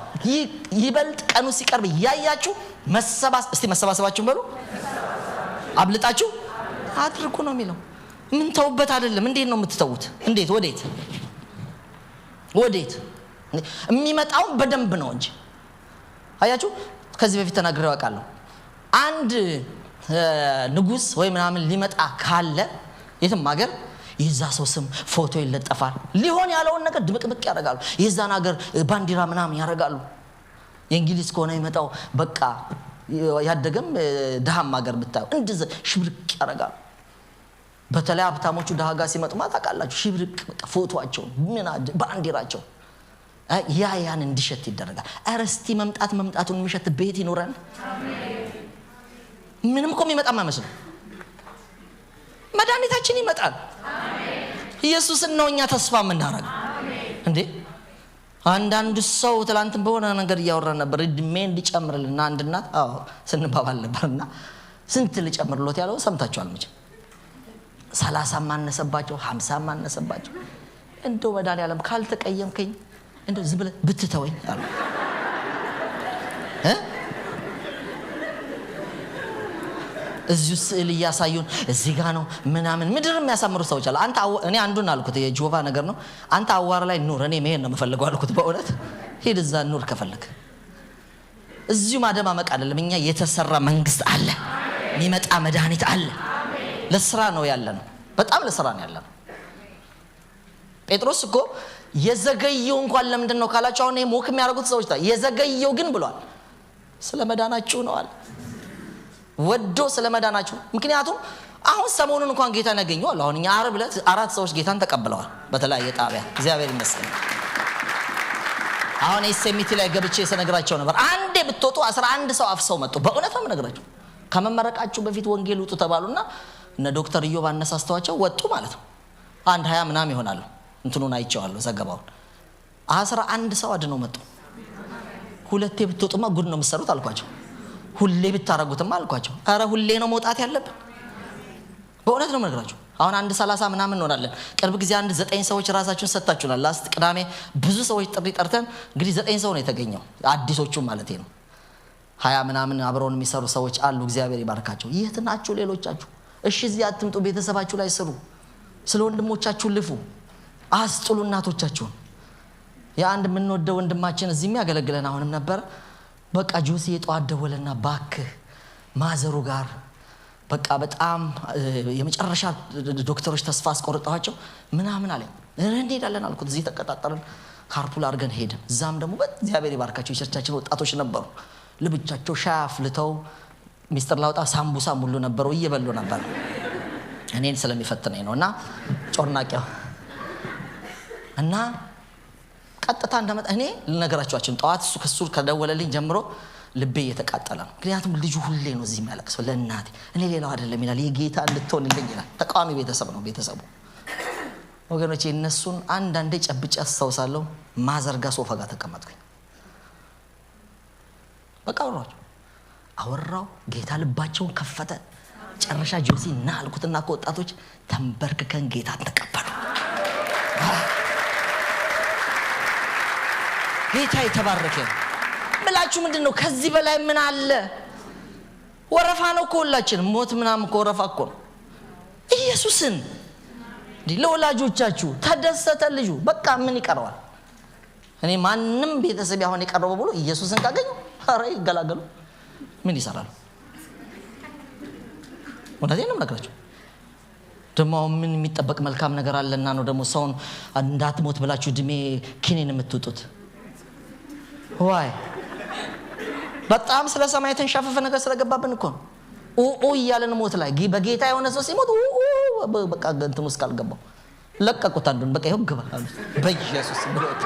ይበልጥ ቀኑ ሲቀርብ ያያችሁ መሰባሰባችሁን በሉ አብልጣችሁ አድርጉ ነው የሚለው። ምን ተውበት አይደለም። እንዴት ነው የምትተውት? እንዴት ወዴት የሚመጣው በደንብ ነው እንጂ። አያችሁ ከዚህ በፊት ተናግሬው አውቃለሁ። አንድ ንጉስ ወይ ምናምን ሊመጣ ካለ የትም ሀገር የዛ ሰው ስም ፎቶ ይለጠፋል። ሊሆን ያለውን ነገር ድብቅብቅ ያደርጋሉ። የዛን ሀገር ባንዲራ ምናምን ያደርጋሉ። የእንግሊዝ ከሆነ ይመጣው በቃ ያደገም ደሃም ሀገር ብታዩ እንደዚህ ሽብርቅ ያደርጋሉ። በተለይ ሀብታሞቹ ደሃ ጋር ሲመጡ ማታውቃላችሁ ሽብርቅ በቃ ፎቶአቸው ባንዲራቸው ያን እንዲሸት ይደረጋል። አረስቲ መምጣቱን የሚሸት ቤት ይኖራል። ምንም እኮ የሚመጣ ማመስሉ መድኃኒታችን ይመጣል። ኢየሱስን ነው እኛ ተስፋ የምናደርገው እንዴ። አንዳንድ ሰው ትላንትን በሆነ ነገር እያወራን ነበር። እድሜ እንዲጨምርልና አንድ እናት ስንባባል ነበርና ስንት ልጨምርሎት ያለው ሰምታችኋል መቼም። 30 ማነሰባቸው 50 ማነሰባቸው። እንደው መድኃኒዓለም ካልተቀየምከኝ እንደው ዝም ብለህ ብትተወኝ አሉ። እዚሁ ስዕል እያሳዩን እዚህ ጋር ነው ምናምን ምድር የሚያሳምሩ ሰዎች አሉ። እኔ አንዱን አልኩት የጆቫ ነገር ነው። አንተ አዋራ ላይ ኑር፣ እኔ መሄድ ነው የምፈልገው አልኩት። በእውነት ሂድ እዛ ኑር ከፈለክ። እዚሁ ማደማመቅ አይደለም። እኛ የተሰራ መንግስት አለ፣ የሚመጣ መድኃኒት አለ። ለስራ ነው ያለነው፣ በጣም ለስራ ነው ያለነው። ጴጥሮስ እኮ የዘገየው እንኳን ለምንድን ነው ካላችሁ አሁን ሞክ የሚያደርጉት ሰዎች የዘገየው ግን ብሏል ስለ መዳናችሁ ነው አለ። ወዶ ስለ መዳናችሁ። ምክንያቱም አሁን ሰሞኑን እንኳን ጌታን ያገኘዋል። አሁን እኛ ዓርብ ዕለት 4 ሰዎች ጌታን ተቀብለዋል በተለያየ ጣቢያ። እግዚአብሔር ይመስገን። አሁን ኤስኤምቲ ላይ ገብቼ ሰነግራቸው ነበር። አንዴ ብትወጡ 11 ሰው አፍሰው መጡ። በእውነት ነው የምነግራችሁ። ከመመረቃችሁ በፊት ወንጌል ውጡ ተባሉና እነ ዶክተር ኢዮብ አነሳስተዋቸው ወጡ ማለት ነው። 20 ምናምን ይሆናሉ። እንትኑን አይቼዋለሁ ዘገባውን። 11 ሰው አድነው መጡ። ሁለቴ ብትወጡማ ጉድ ነው የምትሰሩት አልኳቸው። ሁሌ ብታረጉትማ አልኳቸው። አረ ሁሌ ነው መውጣት ያለብን። በእውነት ነው የምነግራችሁ። አሁን 30 ምናምን እንሆናለን። ቅርብ ጊዜ 9 ሰዎች ራሳችሁን ሰጣችሁናል። ላስት ቅዳሜ ብዙ ሰዎች ጥሪ ጠርተን እንግዲህ 9 ሰው ነው የተገኘው። አዲሶቹ ማለት ነው። 20 ምናምን አብረውን የሚሰሩ ሰዎች አሉ። እግዚአብሔር ይባርካቸው። የት ናችሁ ሌሎቻችሁ? እሺ እዚህ አትምጡ። ቤተሰባችሁ ላይ ስሩ። ስለ ወንድሞቻችሁ ልፉ። አስጥሉ እናቶቻችሁን። የአንድ የምንወደው ወንድማችን እዚህ የሚያገለግለን አሁንም ነበር። በቃ ጆሲ የጧት ደወለና ባክህ ማዘሩ ጋር በቃ በጣም የመጨረሻ ዶክተሮች ተስፋ አስቆርጠዋቸው ምናምን አለኝ። እንሄዳለን አልኩት። እዚህ ተቀጣጣለን፣ ካርፑል አድርገን ሄድን። እዛም ደግሞ በእግዚአብሔር ይባርካቸው የቸርቻችን ወጣቶች ነበሩ። ልብቻቸው ሻይ አፍልተው ሚስጥር ላውጣ ሳምቡሳ ሙሉ ነበሩ፣ እየበሉ ነበር። እኔን ስለሚፈትነኝ ነውና ጮርናቂው እና ቀጥታ እንደመጣ እኔ ልነግራችኋችን ጠዋት እሱ ከሱ ከደወለልኝ ጀምሮ ልቤ እየተቃጠለ ነው። ምክንያቱም ልጁ ሁሌ ነው እዚህ የሚያለቅሰው ለእናቴ። እኔ ሌላው አይደለም ይላል፣ የጌታ እንድትሆንልኝ ይላል። ተቃዋሚ ቤተሰብ ነው ቤተሰቡ። ወገኖቼ እነሱን አንዳንዴ ጨብጬ አስታውሳለሁ። ማዘርጋ ሶፋ ጋር ተቀመጥኩኝ። በቃ አወራው ጌታ ልባቸውን ከፈተ። ጨረሻ ጆሲ እና አልኩትና ከወጣቶች ተንበርክከን ጌታ ተቀበሉ። ጌታ የተባረከ ብላችሁ ምንድነው ከዚህ በላይ ምን አለ? ወረፋ ነው እኮ ሁላችን ሞት ምናምን እኮ ወረፋ እኮ ነው። ኢየሱስን ለወላጆቻችሁ ተደሰተ ልጁ በቃ ምን ይቀርዋል? እኔ ማንም ቤተሰብ ያሆን ይቀርበው ብሎ ኢየሱስን ካገኙ አረ ይገላገሉ። ምን ይሰራሉ? ወዳጄ ነው የምነግራችሁ። ደሞ ምን የሚጠበቅ መልካም ነገር አለና ነው ደሞ ሰውን እንዳትሞት ብላችሁ ድሜ ኪኒን የምትውጡት? ዋይ በጣም ስለ ሰማይ ተንሻፈፈ ነገር ስለገባብን እኮ ነው። እያለን ሞት ላይ በጌታ የሆነ ሰው ሲሞት በቃ እንትን ውስጥ ካልገባው ለቀቁት። አንዱን በቃ ይሁን ግባ አሉት በኢየሱስ ብሎት።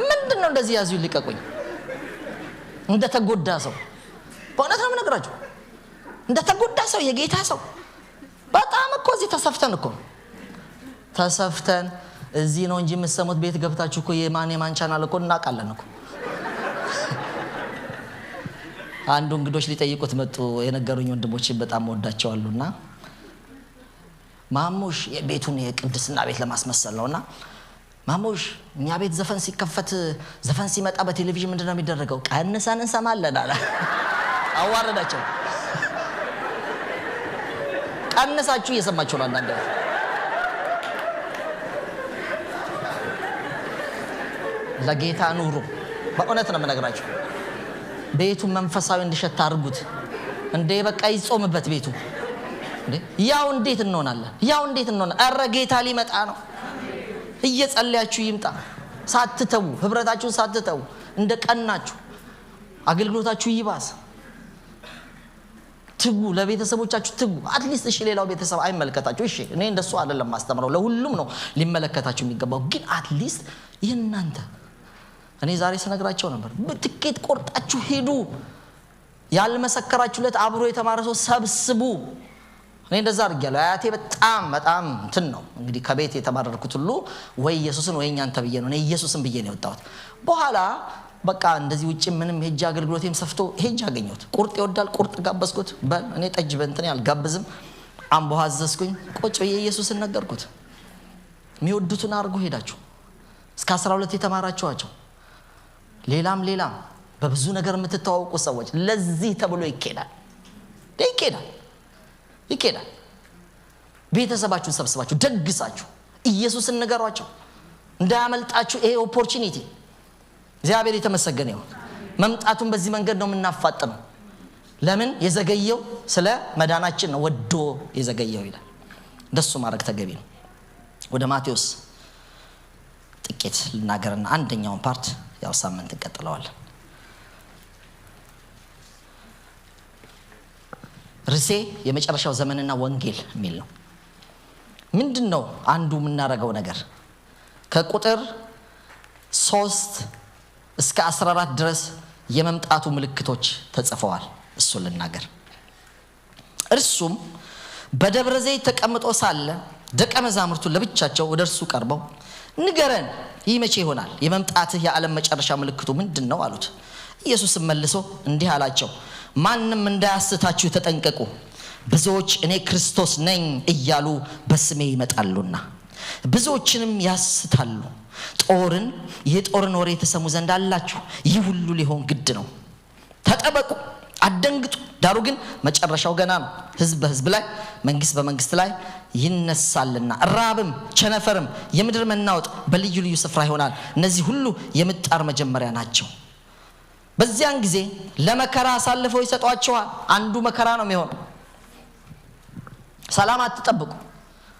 ምንድነው እንደዚህ ያዙ ይልቀቁኝ? እንደተጎዳ ሰው በእውነት ነው የምነግራችሁ። እንደተጎዳ ሰው የጌታ ሰው በጣም እኮ እዚህ ተሰፍተን እዚህ ነው እንጂ የምትሰሙት ቤት ገብታችሁ እኮ የማን ቻናል እኮ እናውቃለን እኮ። አንዱ እንግዶች ሊጠይቁት መጡ። የነገሩኝ ወንድሞች በጣም ወዳቸዋሉና ማሙሽ የቤቱን የቅድስና ቤት ለማስመሰል ነውና ማሙሽ እኛ ቤት ዘፈን ሲከፈት ዘፈን ሲመጣ በቴሌቪዥን ምንድነው የሚደረገው? ቀንሰን እንሰማለን አለ። አዋረዳቸው። ቀንሳችሁ እየሰማችሁ ነው አንዳንዴ። ለጌታ ኑሩ። በእውነት ነው የምነግራችሁ። ቤቱ መንፈሳዊ እንዲሸት አድርጉት። እንዴ በቃ ይጾምበት ቤቱ። እንዴ ያው እንዴት እንሆናለን? አረ ጌታ ሊመጣ ነው። እየጸለያችሁ ይምጣ። ሳትተው ህብረታችሁን ሳትተው እንደቀናችሁ አገልግሎታችሁ ይባስ። ትጉ፣ ለቤተሰቦቻችሁ ትጉ። አትሊስት እሺ ሌላው ቤተሰብ አይመለከታችሁ። እሺ እኔ እንደሱ አይደለም ማስተምረው፣ ለሁሉም ነው ሊመለከታችሁ የሚገባው። ግን አትሊስት ይናንተ እኔ ዛሬ ስነግራቸው ነበር። በትኬት ቆርጣችሁ ሄዱ። ያልመሰከራችሁለት አብሮ የተማረ ሰው ሰብስቡ። እኔ እንደዛ አድርጌያለሁ። አያቴ በጣም እንትን ነው እንግዲህ ከቤት የተባረርኩት ሁሉ ወይ ኢየሱስን ወይ እኛን ተብዬ ነው። እኔ ኢየሱስን ብዬ ነው የወጣሁት። በኋላ በቃ እንደዚህ ውጪ ምንም ሄጃ አገልግሎቴም ሰፍቶ ሄጃ አገኘሁት። ቁርጥ ይወዳል፣ ቁርጥ ጋበዝኩት። እኔ ጠጅ በእንትን ያልጋብዝም። አምቦ አዘዝኩኝ። ቁጭ ብዬ ኢየሱስን ነገርኩት። የሚወዱትን አድርጎ ሄዳችሁ እስከ 12 የተማራችኋቸው ሌላም በብዙ ነገር የምትተዋወቁ ሰዎች ለዚህ ተብሎ ይኬዳል። ቤተሰባችሁን ሰብስባችሁ ደግሳችሁ ኢየሱስን ነገሯቸው። እንዳያመልጣችሁ ይሄ ኦፖርቹኒቲ። እግዚአብሔር የተመሰገነ ይሁን። መምጣቱን በዚህ መንገድ ነው የምናፋጥነው። ለምን የዘገየው? ስለ መዳናችን ነው። ወዶ የዘገየው ይላል። እንደሱ ማድረግ ተገቢ ነው። ወደ ማቴዎስ ጥቂት ልናገርና አንደኛውን ፓርት ያው ሳምንት እንቀጥለዋለን። ርዕሴ የመጨረሻው ዘመንና ወንጌል የሚል ነው። ምንድነው አንዱ የምናደርገው ነገር? ከቁጥር 3 እስከ 14 ድረስ የመምጣቱ ምልክቶች ተጽፈዋል። እሱን ልናገር። እርሱም በደብረ ዘይት ተቀምጦ ሳለ ደቀ መዛሙርቱ ለብቻቸው ወደ እርሱ ቀርበው ንገረን፣ ይህ መቼ ይሆናል? የመምጣትህ የዓለም መጨረሻ ምልክቱ ምንድነው? አሉት። ኢየሱስም መልሶ እንዲህ አላቸው፣ ማንም እንዳያስታችሁ ተጠንቀቁ። ብዙዎች እኔ ክርስቶስ ነኝ እያሉ በስሜ ይመጣሉና ብዙዎችንም ያስታሉ። የጦርን ወሬ ተሰሙ ዘንድ አላችሁ። ይህ ሁሉ ሊሆን ግድ ነው። ተጠበቁ፣ አትደንግጡ። ዳሩ ግን መጨረሻው ገና ነው። ሕዝብ በሕዝብ ላይ፣ መንግስት በመንግስት ላይ ይነሳልና ራብም ቸነፈርም የምድር መናወጥ በልዩ ልዩ ስፍራ ይሆናል። እነዚህ ሁሉ የምጣር መጀመሪያ ናቸው። በዚያን ጊዜ ለመከራ አሳልፈው ይሰጧቸዋል። አንዱ መከራ ነው የሚሆነው። ሰላም አትጠብቁ።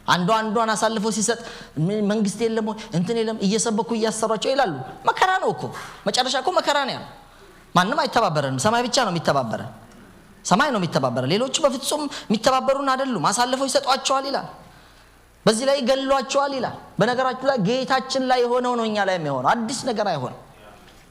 አንዷን አሳልፈው ሲሰጥ መንግስት የለም እንትን የለም እየሰበኩ እያሰሯቸው ይላሉ። መከራ ነው እኮ መጨረሻ እኮ መከራ ነው ያለው። ማንም አይተባበረንም። ሰማይ ብቻ ነው የሚተባበረን። ሰማይ ነው የሚተባበረን። ሌሎቹ በፍጹም የሚተባበሩን አይደሉም። አሳልፈው ይሰጧቸዋል ይላል። በዚህ ላይ ይገሏቸዋል ይላል። በነገራችሁ ላይ ጌታችን ላይ የሆነው ነው እኛ ላይ የሚሆነው። አዲስ ነገር አይሆንም።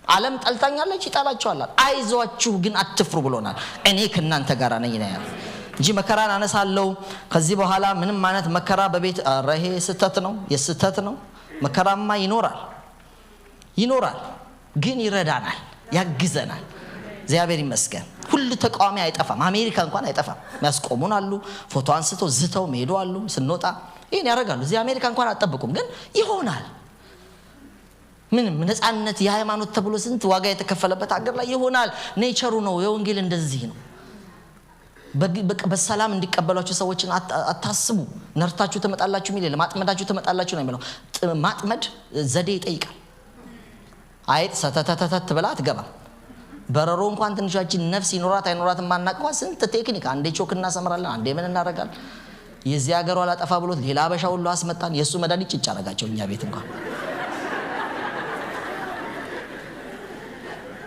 ዓለም ጠልታኛለች፣ ይጣላቸዋል። አይዟችሁ ግን አትፍሩ ብሎናል። እኔ ከእናንተ ጋር ነኝ ነው ያለው። እንጂ መከራን አነሳለሁ ከዚህ በኋላ ምንም ማለት መከራ በቤት አረሄ ስተት ነው የስተት ነው። መከራማ ይኖራል ግን ይረዳናል ያግዘናል። እግዚአብሔር ይመስገን። ሁሉ ተቃዋሚ አይጠፋም። አሜሪካ እንኳን አይጠፋም። የሚያስቆሙን አሉ፣ ፎቶ አንስተው ዝተው ሄዱ አሉ። ስንወጣ ይሄን ያደርጋሉ። እዚህ አሜሪካ እንኳን አጠብቁም ግን ይሆናል። ምንም ነፃነት የሃይማኖት ተብሎ ስንት ዋጋ የተከፈለበት ሀገር ላይ ይሆናል። ኔቸሩ ነው። የወንጌል እንደዚህ ነው። በሰላም እንዲቀበሏችሁ ሰዎችን አታስቡ። ነርታችሁ ተመጣላችሁ ሚል ለማጥመዳችሁ ተመጣላችሁ ነው የሚለው። ማጥመድ ዘዴ ይጠይቃል። አይጥ ሰተተተተ ብላ አትገባም። በረሮ እንኳን ትንሿችን ነፍስ ይኖራት አይኖራት ማናቀው ስንት ቴክኒክ፣ አንዴ ቾክ እናሰምራለን፣ አንዴ ምን እናረጋለን። የዚህ ሀገር አላጠፋ ብሎት ሌላ አበሻ ሁሉ አስመጣን። የሱ መድኃኒት ጭጭ አረጋቸው እኛ ቤት እንኳን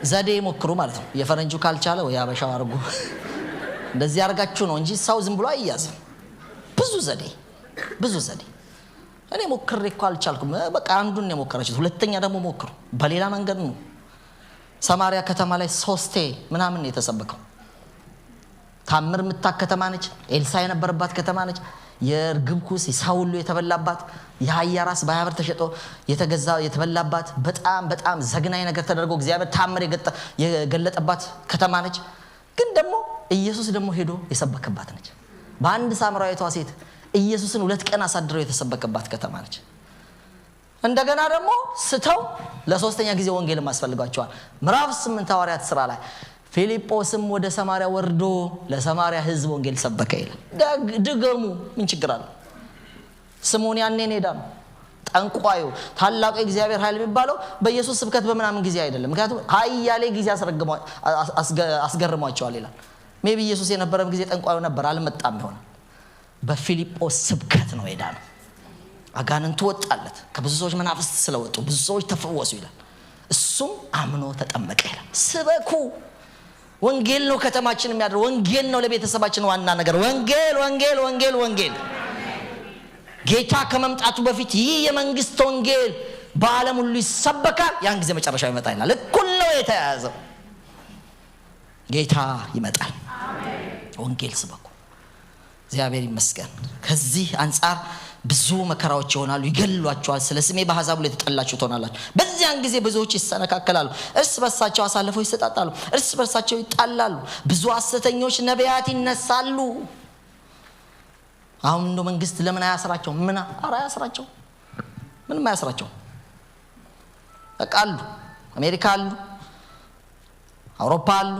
ዘዴ ሞክሩ ማለት ነው። የፈረንጁ ካልቻለ ወይ አበሻው አርጉ እንደዚህ አርጋችሁ ነው እንጂ ሰው ዝም ብሎ አይያዝም። ብዙ ዘዴ እኔ ሞክሬ እኮ አልቻልኩም። በቃ አንዱን ነው ሞከራችሁት፣ ሁለተኛ ደግሞ ሞክሩ። በሌላ መንገድ ነው። ሰማሪያ ከተማ ላይ 3 ምናምን ነው የተሰበከው። ታምር ከተማ ነች። ኤልሳ የነበረባት ከተማ ነች። የርግብ ኩስ ሳውሉ የተበላባት፣ የአህያ ራስ በ20 ብር ተሸጦ የተበላባት በጣም ዘግናኝ ነገር ተደርጎ እግዚአብሔር ታምር የገለጠባት ከተማ ነች። ግን ደግሞ ኢየሱስ ደግሞ ሄዶ የሰበከባት ነች። በአንድ ሳምራዊቷ ሴት ኢየሱስን 2 ቀን አሳድረው የተሰበከባት ከተማ ነች። እንደገና ደግሞ ስተው ለሶስተኛ ጊዜ ወንጌል ማስፈልጋቸዋል። ምዕራፍ 8 ሐዋርያት ሥራ ላይ ፊልጶስም ወደ ሰማሪያ ወርዶ ለሰማሪያ ሕዝብ ወንጌል ሰበከ ይላል። ድገሙ፣ ምን ችግር አለ? ስምዖን ያኔን ሄዳ ነው ጠንቋዩ ታላቁ እግዚአብሔር ኃይል የሚባለው በኢየሱስ ስብከት በመናምን ጊዜ አይደለም። ምክንያቱም ኃያሌ ጊዜ አስገርሟቸዋል ይላል። ሜቢ ኢየሱስ የነበረም ጊዜ ጠንቋዩ ነበር፣ አልመጣም ይሆናል። በፊልጶስ ስብከት ነው ሄዳ ነው። አጋንንቱ ወጣለት። ከብዙ ሰዎች መናፍስት ስለወጡ ብዙ ሰዎች ተፈወሱ ይላል። እሱም አምኖ ተጠመቀ ይላል። ስበኩ። ወንጌል ነው ከተማችን የሚያደርገው። ወንጌል ነው ለቤተሰባችን ዋና ነገር። ወንጌል ጌታ ከመምጣቱ በፊት ይህ የመንግስት ወንጌል በዓለም ሁሉ ይሰበካል። ያን ጊዜ መጨረሻው ይመጣ ይላል። እኩል ነው የተያያዘው። ጌታ ይመጣል። ወንጌል ስበኩ። እግዚአብሔር ይመስገን። ከዚህ አንፃር ብዙ መከራዎች ይሆናሉ፣ ይገሏቸዋል። ስለ ስሜ በአሕዛብ ሁሉ የተጠላችሁ ትሆናላችሁ። በዚያን ጊዜ ብዙዎች ይሰነካከላሉ፣ እርስ በርሳቸው አሳልፈው ይሰጣጣሉ፣ እርስ በርሳቸው ይጣላሉ፣ ብዙ ሐሰተኞች ነቢያት ይነሳሉ። አሁን እንደው መንግስት ለምን አያስራቸው? አያስራቸው? ምንም አያስራቸው። በቃ አሉ፣ አሜሪካ አሉ፣ አውሮፓ አሉ።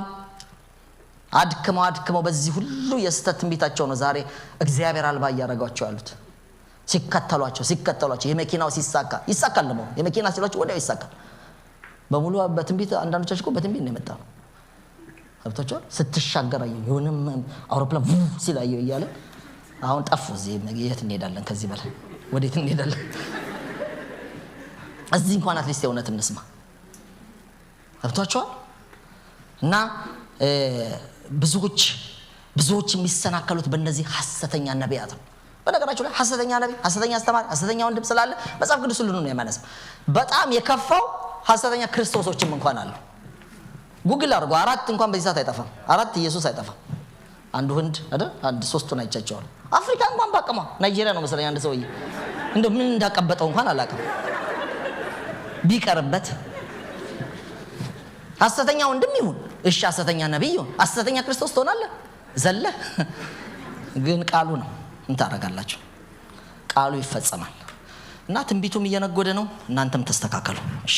አድክመው በዚህ ሁሉ የስተት ትንቢታቸው ነው ዛሬ እግዚአብሔር አልባ ያያረጋቸው ያሉት። ሲከተሏቸው የመኪናው ይሳካል ደግሞ የመኪና ሲሏቸው ወዲያው ይሳካል። በሙሉ በትንቢት አንዳንዶቻችሁ እኮ በትንቢት ነው የመጣው። ሀብታቸው ስትሻገር አየሁ የሆነም አውሮፕላን ሲላየው እያለ አሁን ጠፉ። እዚህ የት እንሄዳለን? ከዚህ በላይ ወዴት እንሄዳለን? እዚህ እንኳን አትሊስት የእውነት እንስማ። ሀብታቸው እና ብዙዎች የሚሰናከሉት በእነዚህ ሐሰተኛ ነቢያት ነው። በነገራችሁ ላይ ሐሰተኛ ነብይ፣ ሐሰተኛ አስተማሪ፣ ሐሰተኛ ወንድም ስላለ መጽሐፍ ቅዱስ ሁሉ ነው የሚያነሳው። በጣም የከፋው ሐሰተኛ ክርስቶሶችም እንኳን አሉ። ጉግል አድርጎ 4 እንኳን በዚህ ሰዓት አይጠፋም። 4 ኢየሱስ አይጠፋም። አንዱ ህንድ አይደል? አንድ 3ቱን አይቻቸዋለሁ። አፍሪካ እንኳን ባቀማ ናይጄሪያ ነው መሰለኝ አንድ ሰውዬ እንደው ምን እንዳቀበጠው እንኳን አላውቅም። ቢቀርበት ሐሰተኛ ወንድም ይሁን እሺ፣ ሐሰተኛ ነብይ ይሁን ሐሰተኛ ክርስቶስ ትሆናለህ ዘለ ግን ቃሉ ነው። እንታረጋላችሁ ቃሉ ይፈጸማል። እና ትንቢቱም እየነጎደ ነው። እናንተም ተስተካከሉ። እሺ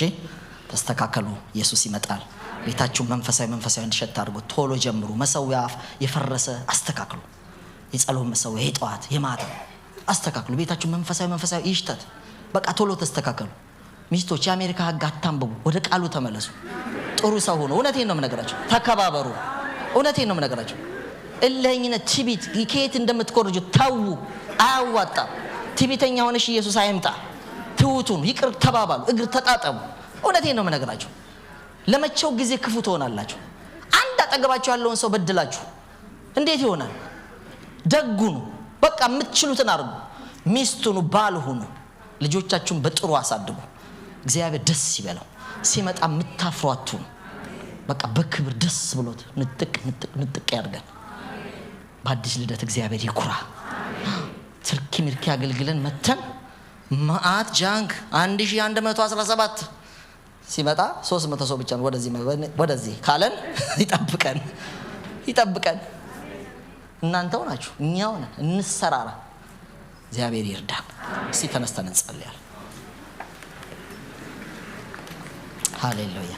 ተስተካከሉ። ኢየሱስ ይመጣል። ቤታችሁ መንፈሳዊ እንዲሸት አድርጉ። ቶሎ ጀምሩ። መሰዊያ የፈረሰ አስተካክሉ። የጸሎት መሰዊያ የጠዋት የማታ አስተካክሉ። ቤታችሁ መንፈሳዊ ይሽተት። በቃ ቶሎ ተስተካከሉ። ሚስቶች የአሜሪካ ሕግ አታንብቡ። ወደ ቃሉ ተመለሱ። ጥሩ ሰው ሆኖ እውነቴን ነው የምነግራችሁ። ተከባበሩ። እውነቴን ነው የምነግራችሁ። እልህኝነት፣ ትዕቢት ከየት እንደምትኮርጁ ተው። አያዋጣም። ትዕቢተኛ ሆነሽ ኢየሱስ አይምጣ። ትውቱን ይቅር ተባባሉ። እግር ተጣጠቡ። እውነቴን ነው የምነግራችሁ። ለመቼው ጊዜ ክፉ ትሆናላችሁ። አንድ አጠገባችሁ ያለውን ሰው በድላችሁ እንዴት ይሆናል? ደጉኑ። በቃ የምትችሉትን አድርጉ። ሚስቱኑ ባል ሁኑ። ልጆቻችሁን በጥሩ አሳድጉ። እግዚአብሔር ደስ ይበለው። ሲመጣ የምታፍሯቱ በቃ በክብር ደስ ብሎት ንጥቅ ያርገን። በአዲስ ልደት እግዚአብሔር ይኩራ። ትርኪ ምርኪ አገልግለን መተን ማአት ጃንግ 1117 ሲመጣ 300 ሰው ብቻ ነው ወደዚህ ካለን ይጠብቀን። እናንተው ናችሁ እኛው ነን። እንሰራራ። እግዚአብሔር ይርዳን። እስቲ ተነስተን እንጸልያለን። ሃሌሉያ